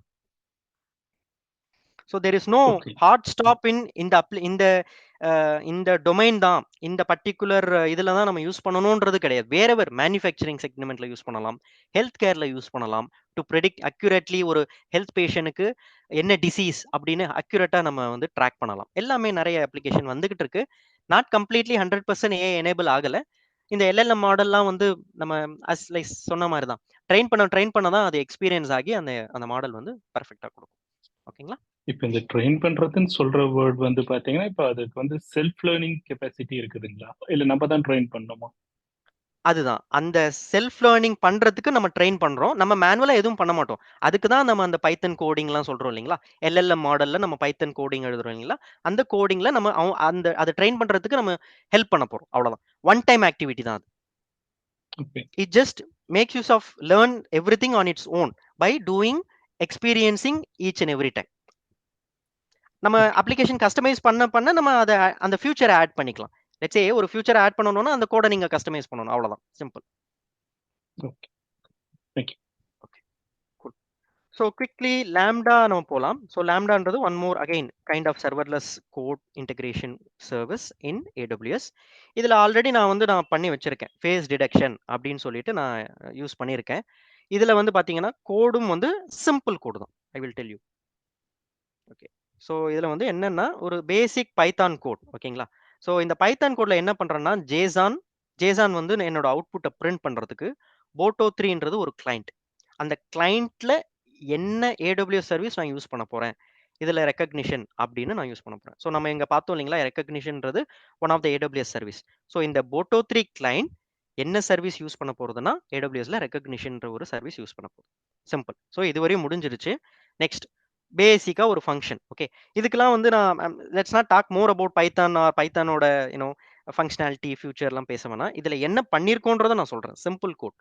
So there is no hard stop இந்த டொமைன் தான், இந்த பர்டிகுலர் இதில் தான் நம்ம யூஸ் பண்ணணுன்றது கிடையாது. வேறெவர் மேனுஃபேக்சரிங் செக்மெண்ட்ல யூஸ் பண்ணலாம், ஹெல்த் கேர்ல யூஸ் பண்ணலாம், டு ப்ரெடிக்ட் அக்யூரேட்லி ஒரு ஹெல்த் பேஷனுக்கு என்ன டிசீஸ் அப்படின்னு அக்யூரேட்டாக நம்ம வந்து ட்ராக் பண்ணலாம். எல்லாமே நிறைய அப்ளிகேஷன் வந்துகிட்டு இருக்கு. நாட் கம்ப்ளீட்லி 100% ஏஐ எனேபிள் ஆகலை. இந்த எல்எல்எம் மாடல்லாம் வந்து நம்ம லைக் சொன்ன மாதிரி தான் ட்ரெயின் பண்ண தான் அது எக்ஸ்பீரியன்ஸ் ஆகி அந்த மாடல் வந்து பர்ஃபெக்டாக கொடுக்கும். ஓகேங்களா? இப்போ இந்த ட்ரெயின் பண்றதுன்னு சொல்ற வேர்ட் வந்து பாத்தீங்கன்னா, இப்போ அதுக்கு வந்து செல்ஃப் லேர்னிங் கெப்பாசிட்டி இருக்குதுங்களா, இல்ல நம்ம தான் ட்ரெயின் பண்ணணுமா? அதுதான். அந்த செல்ஃப் லேர்னிங் பண்றதுக்கு நம்ம ட்ரெயின் பண்றோம். நம்ம மேனுவலா எதுவும் பண்ண மாட்டோம். அதுக்கு தான் நம்ம அந்த பைத்தன் கோடிங்லாம் சொல்றோம் இல்லைங்களா? எல்எல்எம் மாடல்ல நம்ம பைத்தன் கோடிங் எழுதுறோம் இல்லைங்களா? அந்த கோடிங்ல நம்ம அந்த அத ட்ரெயின் பண்றதுக்கு நம்ம ஹெல்ப் பண்ண போறோம். அவ்வளவுதான். ஒன் டைம் ஆக்டிவிட்டி தான் அது. Okay. It just makes use of learn everything on its own by doing experiencing each and every time. நம்ம Okay. அப்ளிகேஷன் கஸ்டமைஸ் பண்ண நம்ம அத அந்த ஃபியூச்சரை ஆட் பண்ணிக்கலாம். லெட்ஸ் சே ஒரு ஃபியூச்சரை ஆட் பண்ணனும்னா அந்த கோட நீங்க கஸ்டமைஸ் பண்ணனும். அவ்வளவுதான். Simple. Okay. Thank you. Okay. Cool. So quickly Lambda நம்ம போலாம். ஸோ லாம்டான்றது one more again kind of serverless code integration service in AWS. இதுல ஆல்ரெடி நான் பண்ணி வச்சிருக்கேன். ஃபேஸ் டிடெக்ஷன் அப்படின்னு சொல்லிட்டு நான் யூஸ் பண்ணியிருக்கேன். இதுல வந்து பாத்தீங்கன்னா கோடும் வந்து சிம்பிள் கோடு தான். ஐ will tell you. Okay. So இதுல வந்து என்னன்னா ஒரு பேசிக் பைத்தான் கோட். ஓகேங்களா? ஸோ இந்த பைத்தான் கோட்ல என்ன பண்றேன்னா ஜேசான் வந்து என்னோட அவுட்புட்டை பிரிண்ட் பண்றதுக்கு போட்டோ3ன்றது ஒரு கிளைண்ட். அந்த கிளைண்ட்ல என்ன AWS சர்வீஸ் நான் யூஸ் பண்ண போறேன். இதுல ரெகக்னிஷன் அப்படின்னு நான் யூஸ் பண்ண போறேன். ஸோ நம்ம இங்க பார்த்தோம் இல்லைங்களா? ரெகக்னிஷன்ன்றது one of the AWS service. So இந்த போட்டோ3 கிளைண்ட் என்ன சர்வீஸ் யூஸ் பண்ண போறதுன்னா AWSல ரெகக்னிஷன்ற ஒரு சர்வீஸ் யூஸ் பண்ண போகுது. சிம்பிள். ஸோ இதுவரையும் முடிஞ்சிருச்சு. நெக்ஸ்ட் பேசிக்கா ஒரு ஃபங்க்ஷன். ஓகே. இதுக்கெல்லாம் வந்து நான் let's not talk more about Python or பைத்தானோட ஃபங்க்ஷனாலிட்டி ஃபியூச்சர்லாம் பேச வேணாம். இதுல என்ன பண்ணியிருக்கோன்றதை நான் சொல்றேன். Simple code.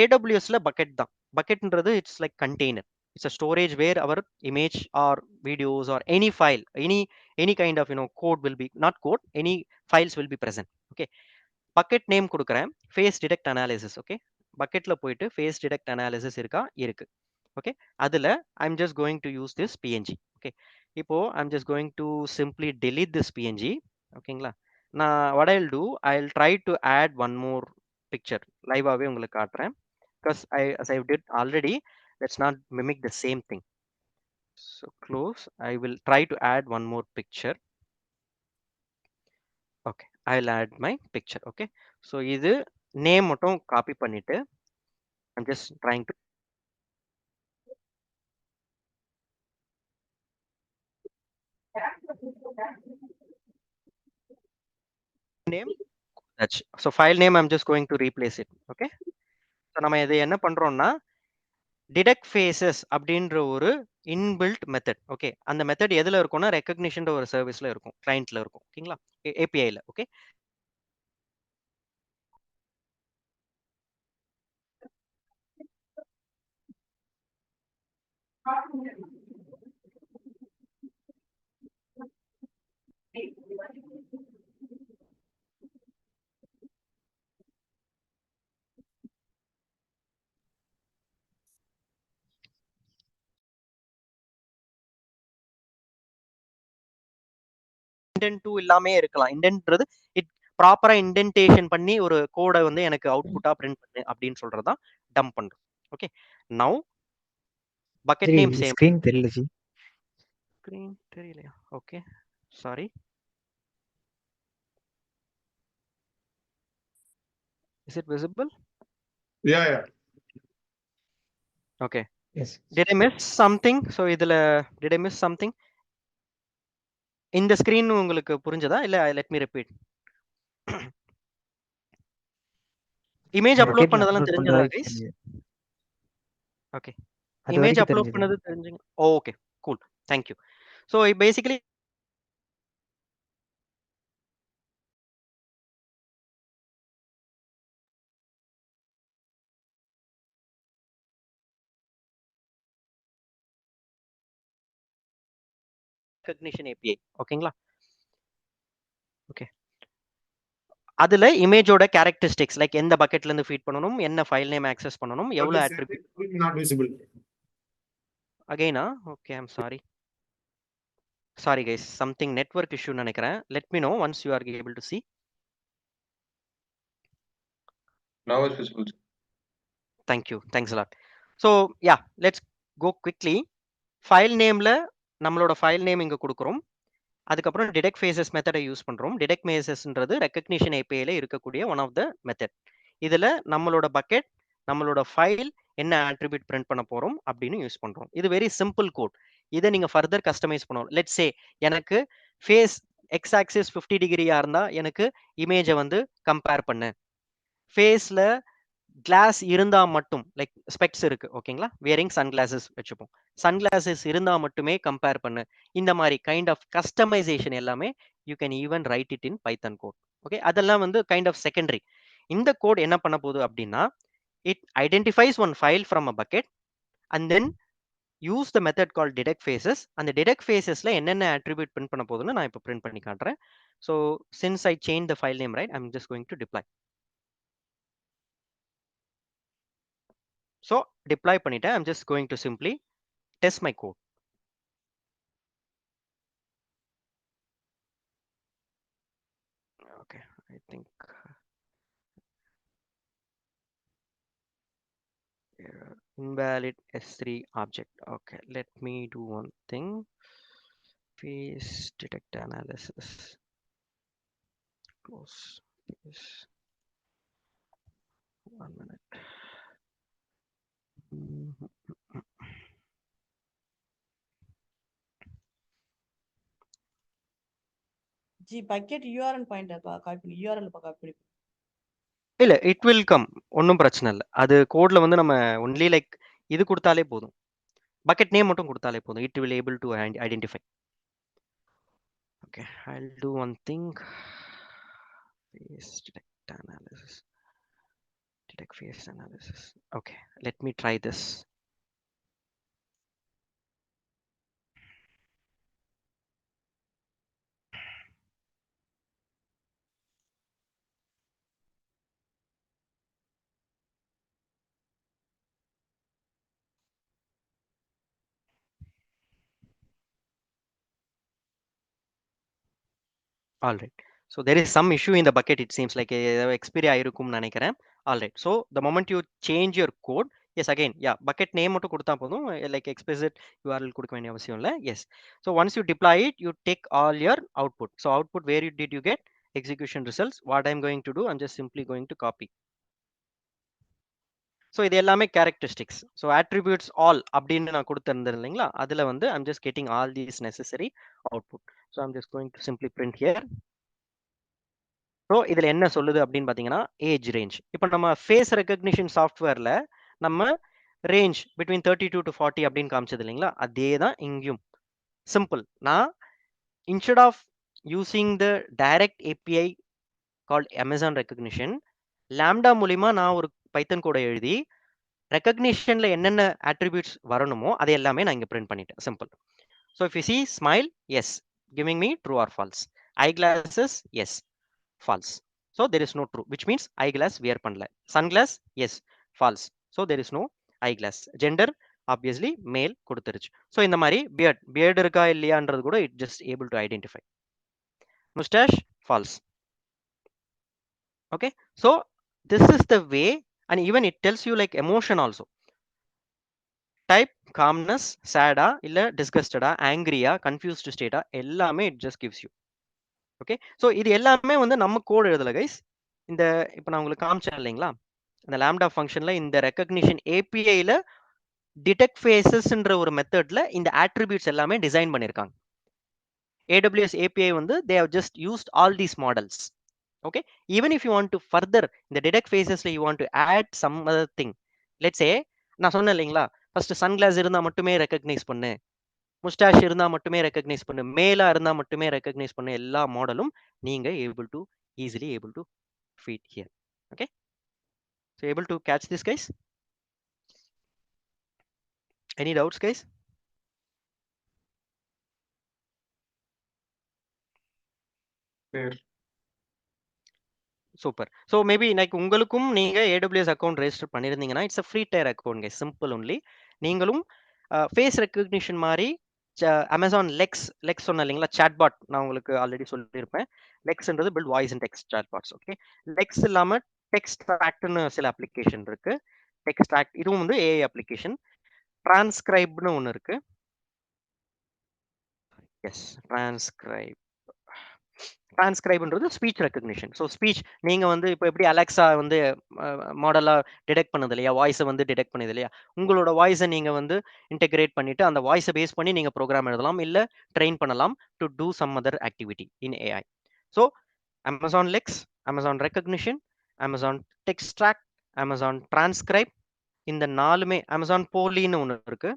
AWSல பக்கெட் தான். பக்கெட்ன்றது it's like container. It's a storage where our image or videos or any file, any kind of code will be not code, any files will be present. Okay. Bucket name கொடுக்குறேன். Face detect analysis. Okay. பக்கெட்ல போயிட்டு face detect analysis இருக்கா? இருக்கு. Okay. அதுல I'm just going to use this PNG. Okay. இப்போ I'm just going to simply delete this PNG. ஓகேங்களா? நான் what I'll do, I'll try to add one more picture. லைவாவே உங்களுக்கு காட்டுறேன். Because as I did already, let's not mimic the same thing. So close. I will try to add one more picture. Okay. I'll add my picture. Okay. So இது name மட்டும் copy பண்ணிட்டு I'm just trying to name. That's so file name I'm just going to replace it. Okay. So நம்ம இது என்ன பண்றோம்னா detect faces அப்படின்ற ஒரு inbuilt method. Okay. அந்த மெத்தட் எதுல இருக்கும்னா ரெகக்னிஷன் ஒரு சர்வீஸ்ல இருக்கும். கிளைண்ட்ல இருக்கும். ஓகேங்களா? APIல. ஓகே. இண்டென்ட் 2 இல்லாமே இருக்கலாம். இண்டென்ட்ன்றது ப்ராப்பரா இண்டென்டேஷன் பண்ணி ஒரு கோடை வந்து எனக்கு அவுட்புட்டா பிரிண்ட் பண்ணு அப்படின்னு சொல்றதுதான் டம்ப் பண்றோம். Okay. Now bucket name same. Screen தெரியல ஜி. ஸ்கிரீன் தெரியலையா? Okay. Sorry. Is it visible? Yeah, yeah. Okay. Yes. Did I miss something? So இதுல did I miss something? இந்த ஸ்கிரீன் உங்களுக்கு புரிஞ்சதா? இல்ல let me repeat. Image upload பண்ணதெல்லாம் தெரிஞ்சதா guys? Okay. Image upload பண்ணது தெரிஞ்சுங்க. Okay. Cool. Thank you. So basically recognition API. ஓகேங்களா? Okay. அதுல இமேஜோட கேரக்டரிஸ்டிக்ஸ் லைக் எந்த பக்கெட்ல இருந்து ஃபீட் பண்ணனும், என்ன ஃபைல் நேம் ஆக்சஸ் பண்ணனும், எவ்வளவு attribute. Not visible. Again, okay, I'm sorry. Sorry guys, something network issue நினைக்கிறேன். Let me know once you are able to see. Now it's visible. Thank you. Thanks a lot. So yeah, let's go quickly. File nameல நம்மளோட file name இங்க கொடுக்கிறோம். அதுக்கப்புறம் detect faces மெத்தடை use பண்றோம். Detect ஃபேசஸ்ன்றது recognition APIல இருக்கக்கூடிய one of the method. இதுல நம்மளோட bucket, நம்மளோட ஃபைல் என்ன ஆட்ரிபியூட் பிரிண்ட் பண்ண போறோம் அப்படின்னு யூஸ் பண்றோம். இது வெரி சிம்பிள் கோட். இதை நீங்க ஃபர்தர் கஸ்டமைஸ் பண்ணலாம். லெட்ஸ் சே எனக்கு ஃபேஸ் எக்ஸ் ஆக்சிஸ் 50 டிகிரியா இருந்தா எனக்கு இமேஜை வந்து கம்பேர் பண்ணு. ஃபேஸ்ல கிளாஸ் இருந்தா மட்டும் லைக் ஸ்பெக்ஸ் இருக்கு ஓகேங்களா, வியரிங் சன் கிளாஸஸ் வச்சுப்போம். சன் கிளாஸஸ் இருந்தா மட்டுமே கம்பேர் பண்ணு. இந்த மாதிரி கைண்ட் ஆஃப் கஸ்டமைசேஷன் எல்லாமே you can even write it in Python code. Okay, அதெல்லாம் வந்து கைண்ட் ஆஃப் செகண்டரி. இந்த கோட் என்ன பண்ண போகுது அப்படின்னா, it identifies one file from a bucket and then use the method call detect faces. அந்த detect ஃபேஸஸ்ல என்னென்ன அட்ரிபியூட் பிரிண்ட் பண்ண போகுதுன்னு நான் இப்போ பிரிண்ட் பண்ணி காட்டுறேன். So since I change the file name right, I am just going to deploy. So deploy பண்ணிட்டேன். I'm just going to simply test my code. Okay, I think invalid S3 object. Okay, let me do one thing. Face detect analysis. Close this. 1 minute. G bucket URL pointer copy பண்ணி URL copy பண்ணி இல்ல, it will come, ஒன்றும் பிரச்சனை இல்லை. அது கோட்ல வந்து நம்ம ஒன்லி லைக் இது கொடுத்தாலே போதும், பக்கெட் நேம் மட்டும் கொடுத்தாலே போதும். It will able to identify. Okay, I'll do one thing. Face detect analysis. Detect face analysis. Okay, let me try this. All right, so there is some issue in the bucket. It seems like expire ஆயிருக்கும் நினைக்கிறேன். All right, so the moment you change your code, yes, again, yeah, bucket name மட்டும் கொடுத்தா போதும், like explicit URL கொடுக்க வேண்டிய அவசியம் இல்லை. Yes, so once you deploy it, you take all your output. So output, where did you get execution results? What I'm going to do, I'm just simply going to copy. So இது எல்லாமே characteristics. So attributes all அப்படின்னு நான் கொடுத்துருந்தேன் இல்லைங்களா, அதில் வந்து I'm just getting all these necessary output. So I'm just going to simply print here. So இதில் என்ன சொல்லுது அப்படின்னு பார்த்தீங்கன்னா, ஏஜ் ரேஞ்ச். இப்போ நம்ம ஃபேஸ் ரெக்கக்னிஷன் சாஃப்ட்வேரில் நம்ம ரேஞ்ச் பிட்வீன் 32 to 40 அப்படின்னு காமிச்சது இல்லைங்களா, அதே தான் இங்கேயும். சிம்பிள். நான் instead of using the direct API called Amazon recognition, lambda மூலிமா நான் ஒரு பைத்தன் கோடை எழுதி ரெக்கக்னிஷன்ல என்னென்ன அட்ரிபியூட்ஸ் வரணுமோ அதை எல்லாமே நான் இங்கே பிரிண்ட் பண்ணிட்டேன். Simple. So if you see smile, yes, giving me true or false. I glasses, yes, false. So there is no true, which means eyeglass wear பண்ணல. Sunglass, yes, false. So there is no eyeglass. Gender, obviously male கொடுத்துருச்சு. So இந்த மாதிரி beard இருக்கா இல்லையான்றது கூட it just able to identify. Mustache, false. Okay, so this is the way, and even it tells you like emotion also. Type calmness, sad-ஆ இல்ல disgusted-ஆ, angry-ஆ, confused state-ஆ, எல்லாமே it just gives you. Okay, so இது எல்லாமே வந்து நம்ம code எழுதலை guys. இந்த இப்போ நான் உங்களுக்கு காமிச்சேன் இல்லைங்களா, இந்த லாம்டா ஃபங்க்ஷன்ல இந்த ரெக்கக்னிஷன் ஏபிஐல டிடெக்ட் ஃபேஸஸ்ன்ற ஒரு மெத்தட்ல இந்த ஆட்ரிபியூட்ஸ் எல்லாமே டிசைன் பண்ணியிருக்காங்க. AWS API வந்து they have just used all these models. Okay, even if you want to further இந்த detect ஃபேஸஸ்ல you want to add some other thing, let's say நான் சொன்னேன் இல்லைங்களா, ஃபர்ஸ்ட் சன்கிளாஸ் இருந்தா மட்டுமே ரெக்கக்னைஸ் பண்ணு, முஸ்டாஷ் இருந்தா மட்டுமே ரெக்கக்னைஸ் பண்ணு, மேலா இருந்தா மட்டுமே ரெக்கக்னைஸ் பண்ணு, எல்லா மாடலும் நீங்க able to easily able to feed here. Okay, so able to catch this guys? Any doubts guys? Clear. Super. So maybe like உங்களுக்கும் நீங்க AWS அக்கௌண்ட் ரெஜிஸ்டர் பண்ணியிருந்தீங்கன்னா it's a free tier account guys, simple only. நீங்களும் face recognition மாதிரி Amazon Lex சொன்ன இல்லைங்களா, chatbot நான் உங்களுக்கு ஆல்ரெடி சொல்லியிருப்பேன். லெக்ஸ்ன்றது build voice and text chatbots. Okay, Lex இல்லாமல் டெக்ஸ்ட்ராக்ட்னு சில அப்ளிகேஷன் இருக்கு. டெக்ஸ்ட்ராக்ட் இதுவும் வந்து ஏஐ அப்ளிகேஷன். டிரான்ஸ்கிரைப்னு ஒன்று இருக்கு. எஸ், டிரான்ஸ்கிரைப்ன்றது ஸ்பீச் ரெக்கக்னிஷன். ஸோ ஸ்பீச் நீங்கள் வந்து இப்போ எப்படி அலெக்ஸா வந்து மாடலாக டிடெக்ட் பண்ணது இல்லையா, வாய்ஸை வந்து டிடெக்ட் பண்ணது இல்லையா, உங்களோட வாய்ஸை நீங்கள் வந்து இன்டெகிரேட் பண்ணிட்டு அந்த வாய்ஸை பேஸ் பண்ணி நீங்கள் ப்ரோக்ராம் எழுதலாம், இல்லை ட்ரெயின் பண்ணலாம் to do some other activity in AI. So Amazon Lex, Amazon Rekognition Amazon Textract, Amazon Transcribe, இந்த 4மே அமேசான் போலின்னு ஒண்ணு இருக்கு.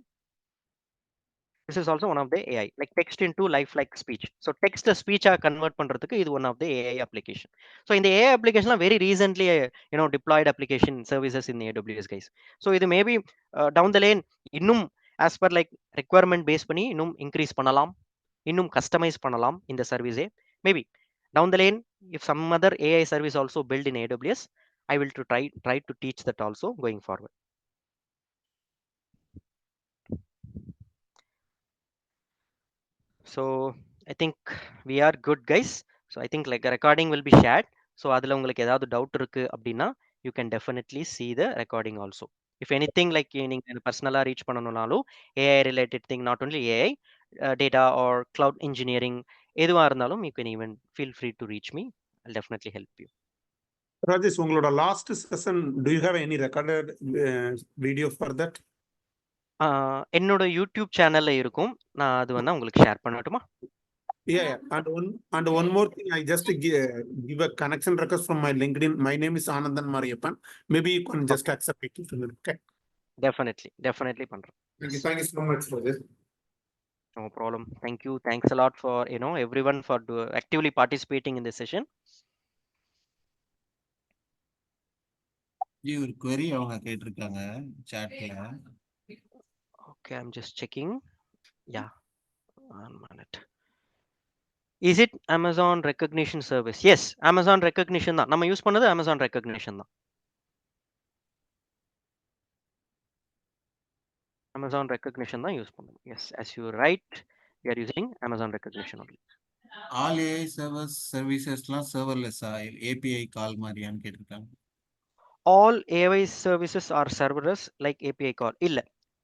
This is also one of the AI, like text into lifelike speech. So text speech convert பண்றதுக்கு இது one of the AI application. So இந்த AI application very recently deployed application services in AWS guys. So இது maybe down the lane இன்னும் as per like requirement base பண்ணி இன்னும் increase பண்ணலாம், இன்னும் customize பண்ணலாம் இந்த service. Maybe down the lane if some other AI service also built in AWS, I will try to teach that also going forward. So I think we are good guys. So I think like a recording will be shared. So அதுல உங்களுக்கு ஏதாவது doubt இருக்கு அப்படின்னா you can definitely see the recording also. If anything like நீங்க பர்சனலா reach பண்ணணும்னாலும் AI related thing, not only AI, data or cloud engineering எதுவா இருந்தாலும் you can even feel free to reach me. I'll definitely help you. Rajesh, உங்களோட last session do you have any recorded video for that? என்னோட YouTube சேனல்ல இருக்கும், நான் அது வேணா உங்களுக்கு ஷேர் பண்ணட்டுமா? Yeah. And one more thing, I just give a connection request from my LinkedIn. My name is Anandan Mariyappan. Maybe you can just accept it. Okay. Definitely பண்றேன். Thank you so much for this. No problem. Thank you. Thanks a lot for everyone for actively participating in this session. ஒரு query அவங்க கேட்டிருக்காங்க chatல. Okay, I'm just checking. Yeah, 1 minute. Is it Amazon recognition service? Yes, Amazon recognition தான் நம்ம use பண்ணது. Amazon recognition தான். Amazon recognition தான் use பண்ணுவோம். Yes, as you right, we are using Amazon recognition only. All AI servicesலாம் serverless API கால் மாதிரியான்னு கேட்டிருக்காங்க. All AI services are serverless like API call. இல்ல,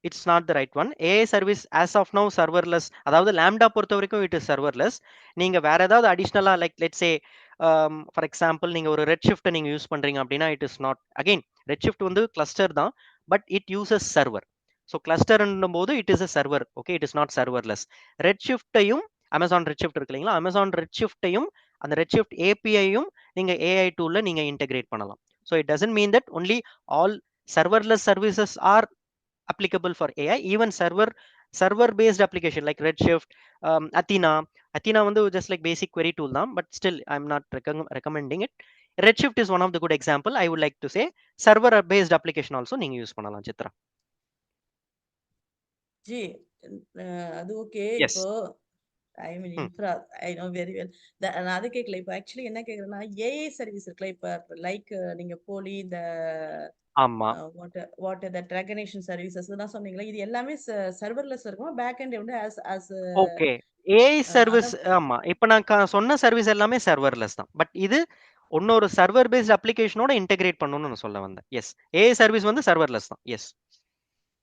it's not the right one. AI service as of now serverless. அதாவது lambda பொறுத்த வரைக்கும் it is serverless. நீங்க வேற ஏதாவது அடிஷனலா like let's say for example நீங்க ஒரு Redshift நீங்க யூஸ் பண்றீங்க அப்படின்னா it is not, again Redshift வந்து cluster தான், but it uses server. So cluster போது it is a server. Okay, it is not serverless. Redshift-ஐயும் Amazon Redshift இருக்கு இல்லைங்களா, Amazon Redshift-ஐயும் அந்த Redshift API-யும் நீங்க AI tool-ல நீங்க integrate பண்ணலாம். So it doesn't mean that only all serverless services are applicable for AI. Even server based application like Redshift, Athena வந்து just like basic query tool தான், but still I'm not recommending it. Redshift is one of the good example. I would like to say server based application also நீங்க use பண்ணலாம் சித்ரா. ஜி அது okay. Yes. இப்போ I mean infra I know very well. நான் அது கேட்கல. இப்போ actually என்ன கேட்குறேன்னா ஏஐ சர்வீஸ் இருக்குல்ல, இப்போ லைக் நீங்க போலி இந்த ஆமா, வாட் தட் ரெகக்னிஷன் சர்வீசஸ் தான் சொன்னீங்களா, இது எல்லாமே சர்வர்லெஸ் இருக்கும், பேக் எண்ட் வந்து as ஓகே. AI சர்வீஸ், ஆமா இப்போ நான் சொன்ன சர்வீஸ் எல்லாமே சர்வர்லெஸ் தான், பட் இது இன்னொரு சர்வர் பேஸ்ட் அப்ளிகேஷனோட இன்டெகிரேட் பண்ணணும்னு நான் சொல்ல வந்தேன். எஸ், AI சர்வீஸ் வந்து சர்வர்லெஸ் தான். எஸ்,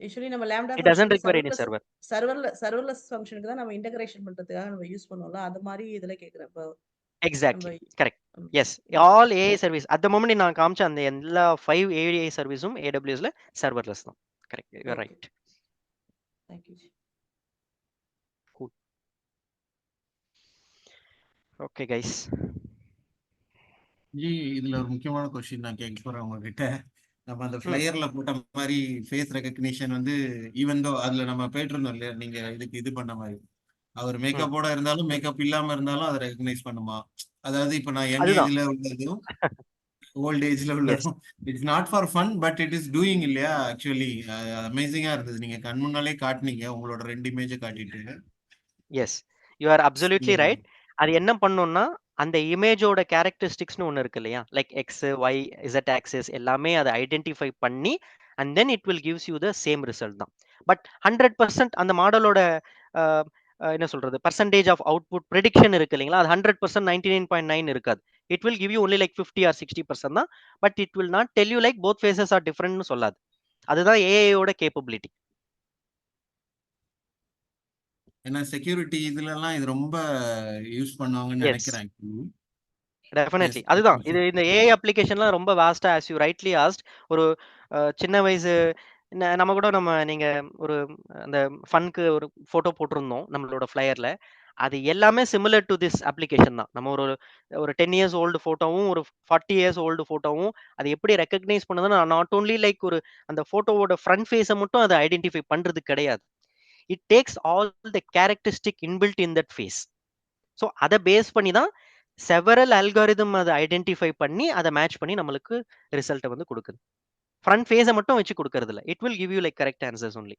யூசுவலி நம்ம lambda it doesn't require any server. Serverless ஃபங்க்ஷனுக்கு தான் நம்ம இன்டகிரேஷன் பண்றதுக்காக நம்ம யூஸ் பண்ணுவோம்ல, அது மாதிரி இதுல கேக்குறேன். இப்போ Exactly, correct. Yes, all AI service at the moment நான் காமிச்ச அந்த எல்லா 5 AI சர்வீஸும் AWS ல சர்வர்லெஸ் தான். Correct, you are right. Thank you. Cool. Okay guys. G இதுல ஒரு முக்கியமான கொஸ்டின் நான் கேட்க போறேன் உங்ககிட்ட. நம்ம அந்த ஃபிளையர்ல போட்ட மாதிரி ஃபேஸ் ரெகக்னிஷன் வந்து ஈவன் தோ அதுல நம்ம போயிட்டு இல்லையா, நீங்க இதுக்கு இது பண்ண மாதிரி அவர் மேக்கப்போட இருந்தாலும் மேக்கப் இல்லாம இருந்தாலும் அதை ரெகக்னைஸ் பண்ணுமா? அதாவது இப்ப நான் யங் ஏஜ்ல உள்ளதும் ஓல்ட் ஏஜ்ல உள்ளதும் it's not for fun but it is doing இல்லையா? ஆக்சுவலி அமேசிங்கா இருந்தது. நீங்க கண் முன்னாலே காட்டினீங்க உங்களோட 2 இமேஜை காட்டிட்டு. Yes, you are absolutely right. அது என்ன பண்ணும்னா அந்த இமேஜோட கேரக்டரிஸ்டிக்ஸ்னு ஒன்று இருக்கு இல்லையா, like X Y Z axis எல்லாமே அதை ஐடென்டிஃபை பண்ணி and then it will gives you the same result தான். பட் 100% அந்த மாடலோட என்ன சொல்றது பர்சன்டேஜ் ஆஃப் அவுட்புட் ப்ரெடிக்ஷன் இருக்கு இல்லைங்களா, அது 100% 99.9 இருக்காது. It will give you only like 50 or 60% தான். But it will not tell you like both faces are டிஃப்ரெண்ட்னு சொல்லாது. அதுதான் ஏஐயோட கேப்பபிலிட்டி. ஏன்னா செக்யூரிட்டி இதுலலாம் இது ரொம்ப யூஸ் பண்ணுவாங்கன்னு நினைக்கிறேன். டெஃபினெட்லி அதுதான் இது. இந்த ஏஐ அப்ளிகேஷன்லாம் ரொம்ப வாஸ்டா, ஆஸ் யூ ரைட்லி ஆஸ்ட். ஒரு சின்ன வயசு நம்ம கூட நீங்க ஒரு அந்த ஃபன்க்கு ஒரு போட்டோ போட்டிருந்தோம் நம்மளோட ஃபிளையர்ல. அது எல்லாமே சிமிலர் டு திஸ் அப்ளிகேஷன் தான். நம்ம ஒரு ஒரு 10 இயர்ஸ் ஓல்டு ஃபோட்டோவும், ஒரு 40 இயர்ஸ் ஓல்டு ஃபோட்டோவும் அது எப்படி ரெகக்னைஸ் பண்ணுதுன்னா, நாட் ஓன்லி லைக் ஒரு அந்த ஃபோட்டோவோட ஃப்ரண்ட் ஃபேஸ மட்டும் அது ஐடென்டிஃபை பண்றது கிடையாது. It takes all the characteristic inbuilt in that face. So அத பேஸ் பண்ணி தான் செவரல் அல்காரிதம் அத ஐடென்டிஃபை பண்ணி, அத மேட்ச் பண்ணி நம்மளுக்கு ரிசல்ட்ட வந்து குடுக்குது. ஃப்ரண்ட் ஃபேஸ மட்டும் வச்சு குடுக்கறது இல்ல. It will give you like correct answers only.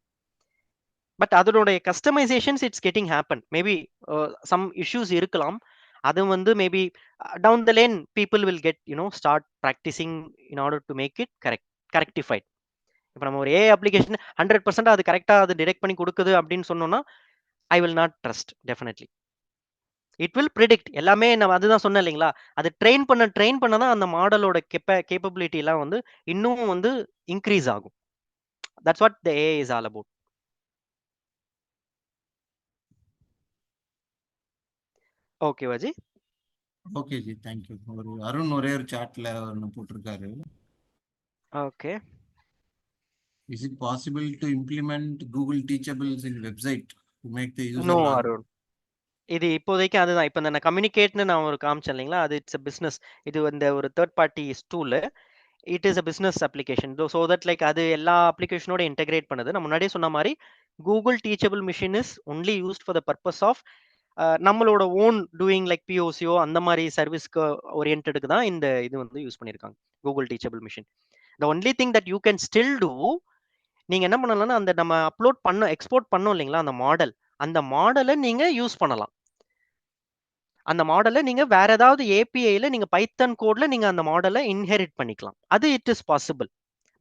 But அதனுடைய customisations it's getting happen. Maybe some issues இருக்கலாம். அது வந்து maybe down the lane people will get start practising in order to make it correctified. இப்போ நம்ம ஒரு AI application 100% அது கரெக்டா அது டிடெக்ட் பண்ணி கொடுக்குது அப்படின்னு சொன்னோம்னா I will not trust definitely. It will predict எல்லாமே. நம்ம அதுதான் சொன்னேன் இல்லைங்களா, அது ட்ரெயின் பண்ண தான் அந்த மாடலோட கேப்பபிலிட்டி எல்லாம் வந்து இன்னும் வந்து இன்க்ரீஸ் ஆகும். That's what the AI is all about. Okay வாஜி. Okay ji, thank you. ஒரு அருண் ஒரே ஒரு சாட்ல ஒன்று போட்டிருக்காரு. Okay. Is it possible to implement Google Teachables in website to make the user no log? Arun, இது இப்போதைக்கு அதுதான். இப்போ இந்த கம்யூனிகேட்னு நான் ஒரு காமிச்சேன் இல்லைங்களா, அது இட்ஸ் அ பிஸ்னஸ். இது வந்து ஒரு third party tool. It is a business application. So that like அது எல்லா அப்ளிகேஷனோட இன்டெகிரேட் பண்ணுது. நான் முன்னாடியே சொன்ன மாதிரி Google teachable machine is only used for the purpose of நம்மளோட ஓன் டூயிங் லைக் பிஓசியோ அந்த மாதிரி சர்வீஸ்க்கு ஓரியன்டுக்கு தான் இந்த இது வந்து யூஸ் பண்ணியிருக்காங்க, Google teachable machine. The only thing that you can still do, நீங்க என்ன பண்ணலாம்னா அந்த நம்ம எக்ஸ்போர்ட் பண்ணோம் இல்லைங்களா அந்த மாடல், அந்த மாடலை நீங்க யூஸ் பண்ணலாம். அந்த மாடலை நீங்க வேற ஏதாவது ஏபிஐல நீங்க பைத்தன் கோட்ல நீங்க அந்த மாடலை இன்ஹெரிட் பண்ணிக்கலாம். அது இட் இஸ் பாசிபிள்.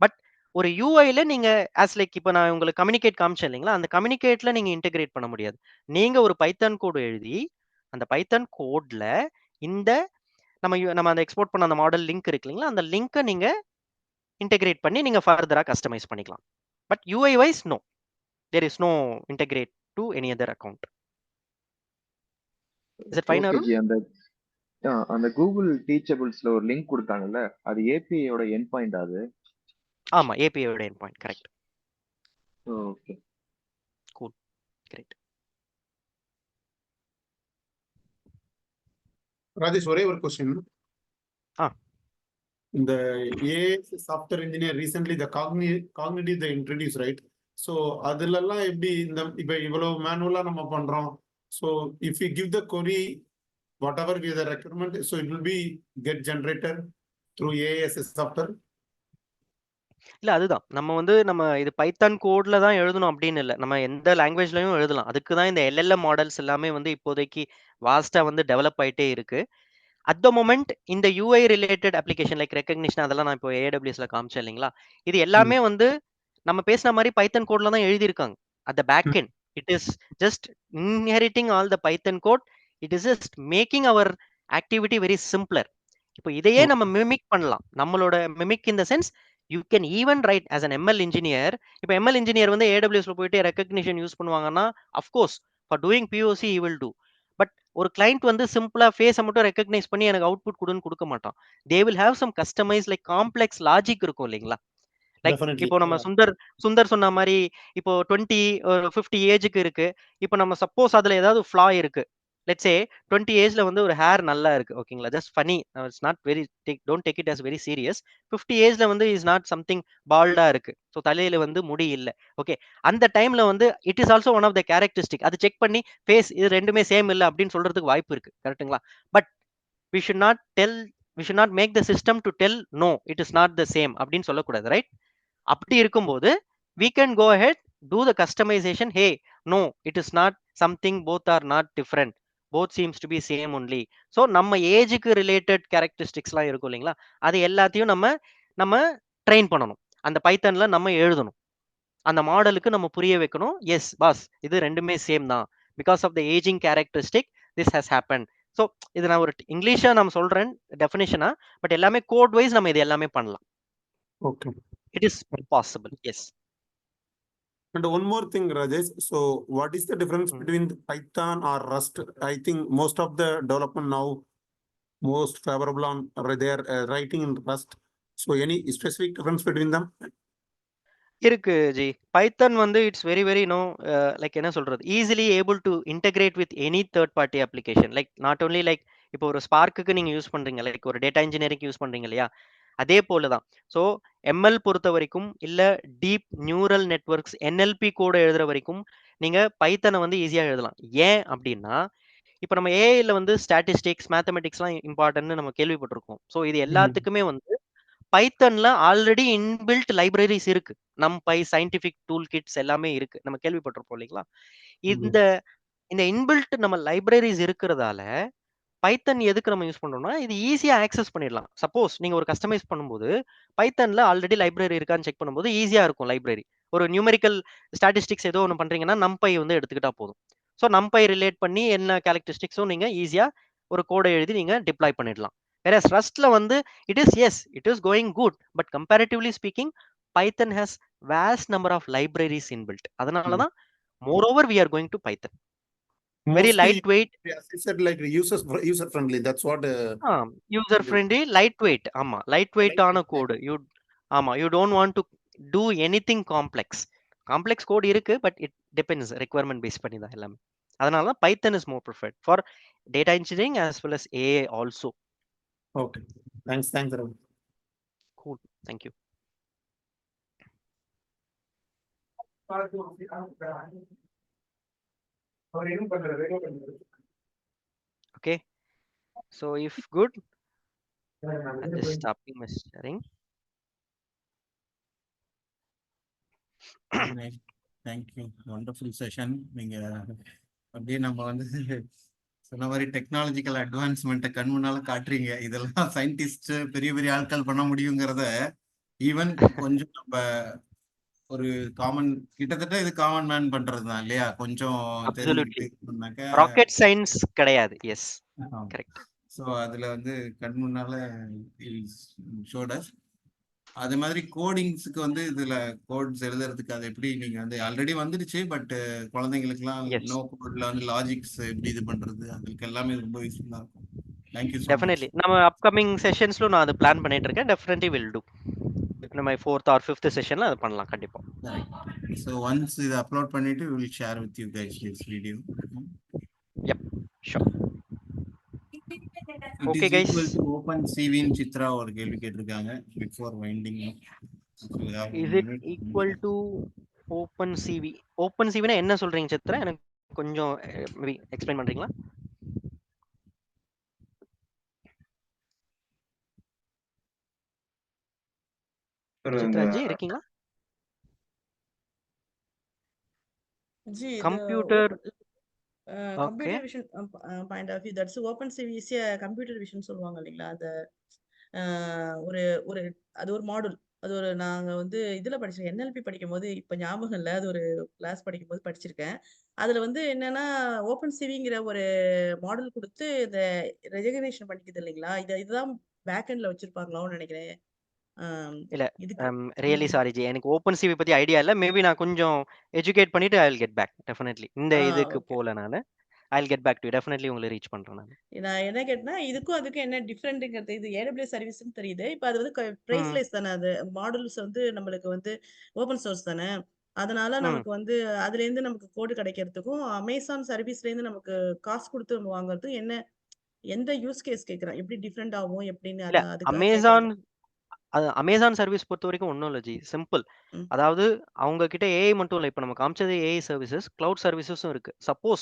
பட் ஒரு யூஐல நீங்க ஆஸ் லைக் இப்போ நான் உங்களுக்கு கம்யூனிகேட் காமிச்சேன் இல்லைங்களா, அந்த கம்யூனிகேட்ல நீங்க இன்டெகிரேட் பண்ண முடியாது. நீங்க ஒரு பைத்தன் கோடு எழுதி அந்த பைத்தன் கோட்ல இந்த நம்ம அந்த எக்ஸ்போர்ட் பண்ண அந்த மாடல் லிங்க் இருக்கு இல்லைங்களா, அந்த லிங்கை நீங்க இன்டெகிரேட் பண்ணி நீங்க ஃபர்தரா கஸ்டமைஸ் பண்ணிக்கலாம். But UI wise no, there is no integrate to any other account. Is it fine okay Arun? Ji. அந்த கூகுள் டீச்சபிள்ஸ்ல ஒரு லிங்க் கொடுத்தாங்கல்ல, அது ஏபிஐயோட எண்ட் பாயிண்ட் அது. ஆமா, ஏபிஐயோட end point. Correct. Okay, cool, great. Rajesh, ஒரே ஒரு கொஸ்டின். ஆ. இந்த AI software engineer recently the cognitive the introduce, right? So அதுலலாம் எப்படி இந்த இப்போ இவ்வளவு மேனுவலா நம்ம பண்றோம். So if you give the query whatever be the requirement, so it will be get generated through AI as a software. இல்ல அதுதான் நம்ம இது பைத்தான் கோட்ல தான் எழுதணும் அப்படின்னு இல்லை, நம்ம எந்த லாங்குவேஜ்லயும் எழுதலாம். அதுக்கு தான் இந்த எல்எல்எம் மாடல்ஸ் எல்லாமே வந்து இப்போதைக்கு வாஸ்டா வந்து டெவலப் ஆயிட்டே இருக்கு. அட் த மொமெண்ட் இந்த UI related application like recognition அதெல்லாம் நான் இப்போ ஏடபிள்யூஎஸ்ல காமிச்சேன் இல்லைங்களா, இது எல்லாமே வந்து நம்ம பேசின மாதிரி பைத்தன் கோட்ல தான் எழுதியிருக்காங்க. At the back end it is just inheriting all the Python code. It is just making our activity very simpler. இப்போ இதையே நம்ம மிமிக் பண்ணலாம். நம்மளோட mimic in the sense you can even write as an ML engineer. இப்போ ML engineer வந்து ஏடபிள்யூஎஸ்ல போயிட்டு recognition use பண்ணுவாங்கன்னா of course for doing POC you will do. But ஒரு கிளைண்ட் வந்து சிம்பிளா ஃபேஸை மட்டும் ரெகக்னைஸ் பண்ணி எனக்கு அவுட்புட் கொடுன்னு கொடுக்க மாட்டான். They will have some customize like complex logic இருக்கும் இல்லைங்களா. லைக் இப்போ நம்ம சுந்தர் சொன்ன மாதிரி இப்போ 50 ஏஜுக்கு இருக்கு. இப்போ நம்ம சப்போஸ் அதுல ஏதாவது ஃபிளா இருக்கு, லெட்ஸ் சே 20 ஏஜ்ல வந்து ஒரு ஹேர் நல்லா இருக்கு, ஓகேங்களா, just funny, it's not very don't take it as very serious. 50 ஏஜ்ல வந்து இஸ் நாட் சம்திங் பால்டா இருக்கு, ஸோ தலையில வந்து முடி இல்லை. ஓகே, அந்த டைம்ல வந்து it is also one of the characteristic. அது செக் பண்ணி ஃபேஸ் இது ரெண்டுமே சேம் இல்லை அப்படின்னு சொல்றதுக்கு வாய்ப்பு இருக்கு, கரெக்ட்டுங்களா. But we should not make the system to tell no it is not the same அப்படின்னு சொல்லக்கூடாது, ரைட்? அப்படி இருக்கும்போது we can go ahead do the customization. Hey, no, it is not something, both are not different, both seems to be same only. So நம்ம ஏஜுக்கு related கேரக்டரிஸ்டிக்ஸ்லாம் இருக்கும் இல்லைங்களா, அது எல்லாத்தையும் நம்ம ட்ரெயின் பண்ணணும். அந்த பைத்தன்ல நம்ம எழுதணும், அந்த மாடலுக்கு நம்ம புரிய வைக்கணும். எஸ் பாஸ், இது ரெண்டுமே சேம் தான், because of the ageing characteristic this has happen. So இது நான் ஒரு இங்கிலீஷா நான் சொல்றேன் டெஃபினேஷனா, பட் எல்லாமே கோட் வைஸ் நம்ம இது எல்லாமே பண்ணலாம். Okay. It is possible, yes. And one more thing, Rajesh. So what is the difference between Python or Rust? I think most of the development now most favorable on they are writing in Rust. So any specific difference between them? இருக்கு G. பைத்தன் வந்து it's very very like என்ன சொல்றது, easily able to integrate with any third party application. Like not only like இப்போ ஒரு ஸ்பார்க்குக்கு நீங்க use பண்றீங்க, like ஒரு data engineering use பண்றீங்க இல்லையா, அதே போல தான். ஸோ எம்எல் பொறுத்த வரைக்கும் இல்ல டீப் நியூரல் நெட்வொர்க்ஸ் என்எல்பி கோட எழுதுற வரைக்கும் நீங்க பைத்தனை வந்து ஈஸியா எழுதலாம். ஏன் அப்படின்னா இப்போ நம்ம ஏஐல வந்து ஸ்டாட்டிஸ்டிக்ஸ் மேத்தமெட்டிக்ஸ்லாம் இம்பார்ட்டன்ட்னு நம்ம கேள்விப்பட்டிருக்கோம். ஸோ இது எல்லாத்துக்குமே வந்து பைத்தன்ல ஆல்ரெடி இன்பில்ட் லைப்ரரிஸ் இருக்கு. NumPy, சயின்டிஃபிக் டூல் கிட்ஸ் எல்லாமே இருக்கு. நம்ம கேள்விப்பட்டிருப்போம் இல்லைங்களா? இந்த இந்த இன்பில்ட் நம்ம லைப்ரரிஸ் இருக்கிறதால பைத்தன் எதுக்கு நம்ம யூஸ் பண்றோம்னா, இது ஈஸியா ஆக்சஸ் பண்ணிடலாம். சப்போஸ் நீங்க ஒரு கஸ்டமைஸ் பண்ணும்போது பைத்தன்ல ஆல்ரெடி லைப்ரரி இருக்கான்னு செக் பண்ணும்போது ஈஸியா இருக்கும் லைப்ரரி. ஒரு நியூமெரிக்கல் ஸ்டாட்டிஸ்டிக்ஸ் ஏதோ ஒன்று பண்றீங்கன்னா NumPy வந்து எடுத்துக்கிட்டா போதும். ஸோ NumPy ரிலேட் பண்ணி என்ன கேரக்டரிஸ்டிக்ஸும் நீங்க ஈஸியா ஒரு கோடை எழுதி நீங்க டிப்ளாய் பண்ணிடலாம். வேற ரஸ்ட்ல வந்து it is going good, but comparatively speaking Python has vast number of libraries inbuilt. அதனால தான் moreover we are going to Python. Very lightweight, as I said, like user friendly. That's what. User friendly, lightweight. ஆமா, lightweight ஆன code. ஆமா, you don't want to do anything complex. Complex code இருக்கு, but it depends requirement base பண்ணி தான் எல்லாமே. அதனால தான் Python is more preferred for data engineering as well as AI also. Okay. Thanks, Ravi. Cool. Thank you. Okay. So if good, I'll just stopping my sharing. Thank you, wonderful session. நீங்க அப்படியே நம்ம வந்து சொன்ன மாதிரி டெக்னாலஜிக்கல் அட்வான்ஸ்மெண்ட்டை கண் முன்னால காட்டுறீங்க. இதெல்லாம் சயின்டிஸ்ட் பெரிய பெரிய ஆட்கள் பண்ண முடியுங்கிறத ஈவன் கொஞ்சம் நம்ம ஒரு கிட்டத்தட்ட இது காமன் மேன் பண்றது தான் இல்லையா? கொஞ்சம் தெரிஞ்சுக்கிட்டு ராக்கெட் சயின்ஸ் கிடையாது. Yes, correct. ஸோ அதுல வந்து கண் முன்னால ஷோட் அஸ். அதே மாதிரி கோடிங்ஸுக்கு வந்து இதுல கோட்ஸ் எழுதுறதுக்கு அது எப்படி நீங்க வந்து ஆல்ரெடி வந்துடுச்சு, பட் குழந்தைங்களுக்குலாம் நோ கோட்ல வந்து லாஜிக்ஸ் எப்படி இது பண்றது, அதுக்கு எல்லாமே ரொம்ப யூஸ்ஃபுல்லா இருக்கும். Thank you so much. டெஃபினெட்லி நம்ம அப்கமிங் செஷன்ஸ்ல நான் அது பிளான் பண்ணிட்டு இருக்கேன். Definitely will do. நம்ம 4th or 5th செஷன்ல அது பண்ணலாம் கண்டிப்பா. So once இது அப்லோட் பண்ணிட்டு we will share with you guys this video. Yep, sure. Okay guys. OpenCV in Chitra ஒரு கேள்வி கேட்டிருக்காங்க before winding up. Is it equal to OpenCV? OpenCV னா என்ன சொல்றீங்க சித்ரா? எனக்கு கொஞ்சம் மேபி எக்ஸ்பிளைன் பண்றீங்களா? சித்ராஜி இருக்கீங்களா? G, computer computer vision point of view, that's OpenCV is a computer vision சொல்லுவாங்க இல்லைங்களா? அது ஒரு ஒரு அது ஒரு மாடல். அது ஒரு நாங்க வந்து இதுல படிச்சிருக்கேன். NLP படிக்கும்போது இப்ப ஞாபகம் இல்ல. அது ஒரு கிளாஸ் படிக்கும்போது படிச்சிருக்கேன். அதுல வந்து என்னன்னா OpenCVங்கிற ஒரு மாடல் கொடுத்து இந்த ரெகக்னிஷன் பண்ணிக்குது இல்லைங்களா? இதுதான் பேக் எண்ட்ல வச்சிருப்பாங்களோன்னு நினைக்கிறேன். இல்ல, ரியலி சாரி ஜி, எனக்கு OpenCV பத்தி ஐடியா இல்ல. மேபி நான் கொஞ்சம் எஜுகேட் பண்ணிட்டு I will get back. Definitely இந்த இதுக்கு போல நானு I will get back to you. Definitely உங்களை ரீச் பண்றேன் நான். நான் என்ன கேட்டேன்னா இதுக்கும் அதுக்கும் என்ன டிஃபரெண்ட்ங்கிறது, இது AWS சர்வீஸ்னு தெரியுது. இப்போ அது வந்து பிரைஸ்லெஸ் தானே, அது மாடல்ஸ் வந்து நம்மளுக்கு வந்து ஓபன் சோர்ஸ் தானே. அதனால நமக்கு வந்து அதுல இருந்து நமக்கு கோடு கிடைக்கிறதுக்கும் அமேசான் சர்வீஸ்ல இருந்து நமக்கு காசு கொடுத்து நம்ம வாங்குறதுக்கும் என்ன எந்த யூஸ் கேஸ் கேக்குறேன், எப்படி டிஃபரெண்ட் ஆகும் எப்படின்னு அமேசான் சர்வீஸ் பொறுத்த வரைக்கும் ஒன்றும் இல்லை ஜி, சிம்பிள். அதாவது அவங்க கிட்ட ஏஐ மட்டும் இல்லை, இப்போ நம்ம காமிச்சது ஏஐ சர்வீசஸ், கிளவுட் சர்வீசஸும் இருக்கு. சப்போஸ்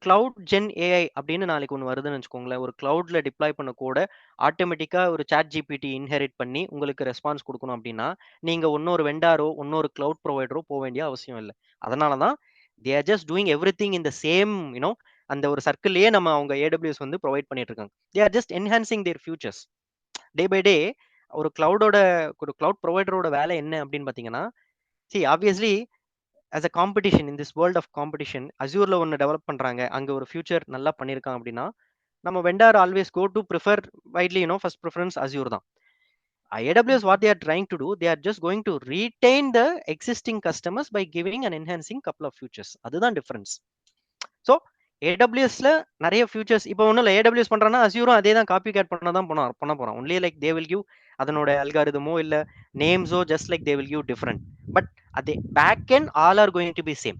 கிளவுட் ஜென் ஏஐ அப்படின்னு நாளைக்கு ஒன்று வருதுன்னு வச்சுக்கோங்களேன், ஒரு கிளவுட்ல டிப்ளாய் பண்ண கூட ஆட்டோமேட்டிக்கா ஒரு சாட் ஜிபிடி இன்ஹெரிட் பண்ணி உங்களுக்கு ரெஸ்பான்ஸ் கொடுக்கணும் அப்படின்னா நீங்க இன்னொரு வெண்டாரோ இன்னொரு கிளவுட் ப்ரொவைடரோ போக வேண்டிய அவசியம் இல்லை. அதனால தான் தே are just doing every thing in the same அந்த ஒரு சர்க்கிள்லயே நம்ம அவங்க AWS வந்து ப்ரொவைட் பண்ணிட்டு இருக்காங்க. They are just enhancing their futures day by day. ஒரு கிளவுட் ப்ரொவைடரோட வேலை என்ன அப்படின்னு பாத்தீங்கன்னா, obviously as a competition in this world of competition, அஸ்யூர்ல ஒன்று டெவலப் பண்றாங்க, அங்க ஒரு ஃபியூச்சர் நல்லா பண்ணியிருக்காங்க அப்படின்னா நம்ம vendor always go to prefer widely first preference Azure தான். AWS what they are trying to do, they are just going to retain the existing customers by giving and enhancing couple of features. அதுதான் difference. So AWSல நிறைய features இப்போ ஒன்றும் இல்லை, AWS பண்றாங்கன்னா அஸ்யூரும் அதே தான் copy gate பண்ண தான் பண்ண போறோம். Only like they will give அதனோட அல்காரிதமோ இல்ல நேம்ஸோ just like they will give different, but அதே back end all are going to be same.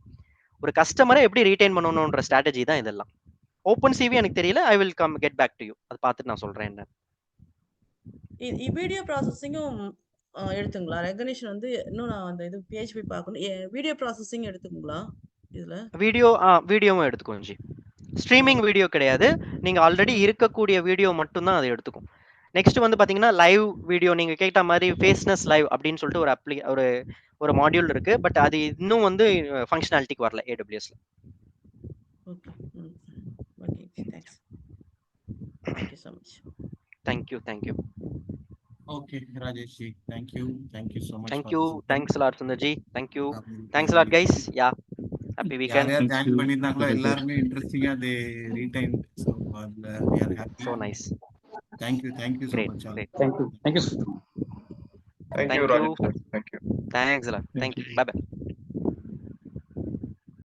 ஒரு கஸ்டமரை எப்படி ரீடைன் பண்ணணும்ன்ற ஸ்ட்ராட்டஜி தான் இதெல்லாம். ஓப்பன் சிவி எனக்கு தெரியல, I will come get back to you, அதை பார்த்துட்டு நான் சொல்றேன் என்ன. வீடியோ ப்ராசஸிங்கும் எடுத்துங்களா? ரெகக்னிஷன் வந்து இன்னும் நான் அந்த இது PHP பார்க்கணும். வீடியோ ப்ராசஸிங் எடுத்துக்குங்களா இதுல? வீடியோவும் எடுத்துக்கும் ஜி. ஸ்ட்ரீமிங் வீடியோ கிடையாது, நீங்க ஆல்ரெடி இருக்கக்கூடிய வீடியோ மட்டும்தான் அதை எடுத்துக்கும். நெக்ஸ்ட் வந்து பாத்தீங்கன்னா லைவ் வீடியோ, நீங்க கேட்ட மாதிரி ஃபேஸ்னஸ் லைவ் அப்படின்னு சொல்லிட்டு ஒரு மாடியூல் இருக்கு, பட் அது இன்னும் வந்து ஃபங்க்ஷனாலிட்டிக்கு வரல AWSல. Okay okay, thanks. Thank you so much. Thank you. Okay, Rajesh ji, thank you so much. Thank you, thanks a lot Sundarji. Thank you, thanks a lot guys. Yeah, happy weekend. யார் Thank join you. பண்ணிருந்தாங்களோ எல்லாருமே இன்ட்ரெஸ்டிங்கா they retained, so we are happy. So nice. Thank you so Great, much all. great. Thank you. Thank you, Thank you. Rajesh sir. Thank you. Thanks a lot. Thank you. Bye bye.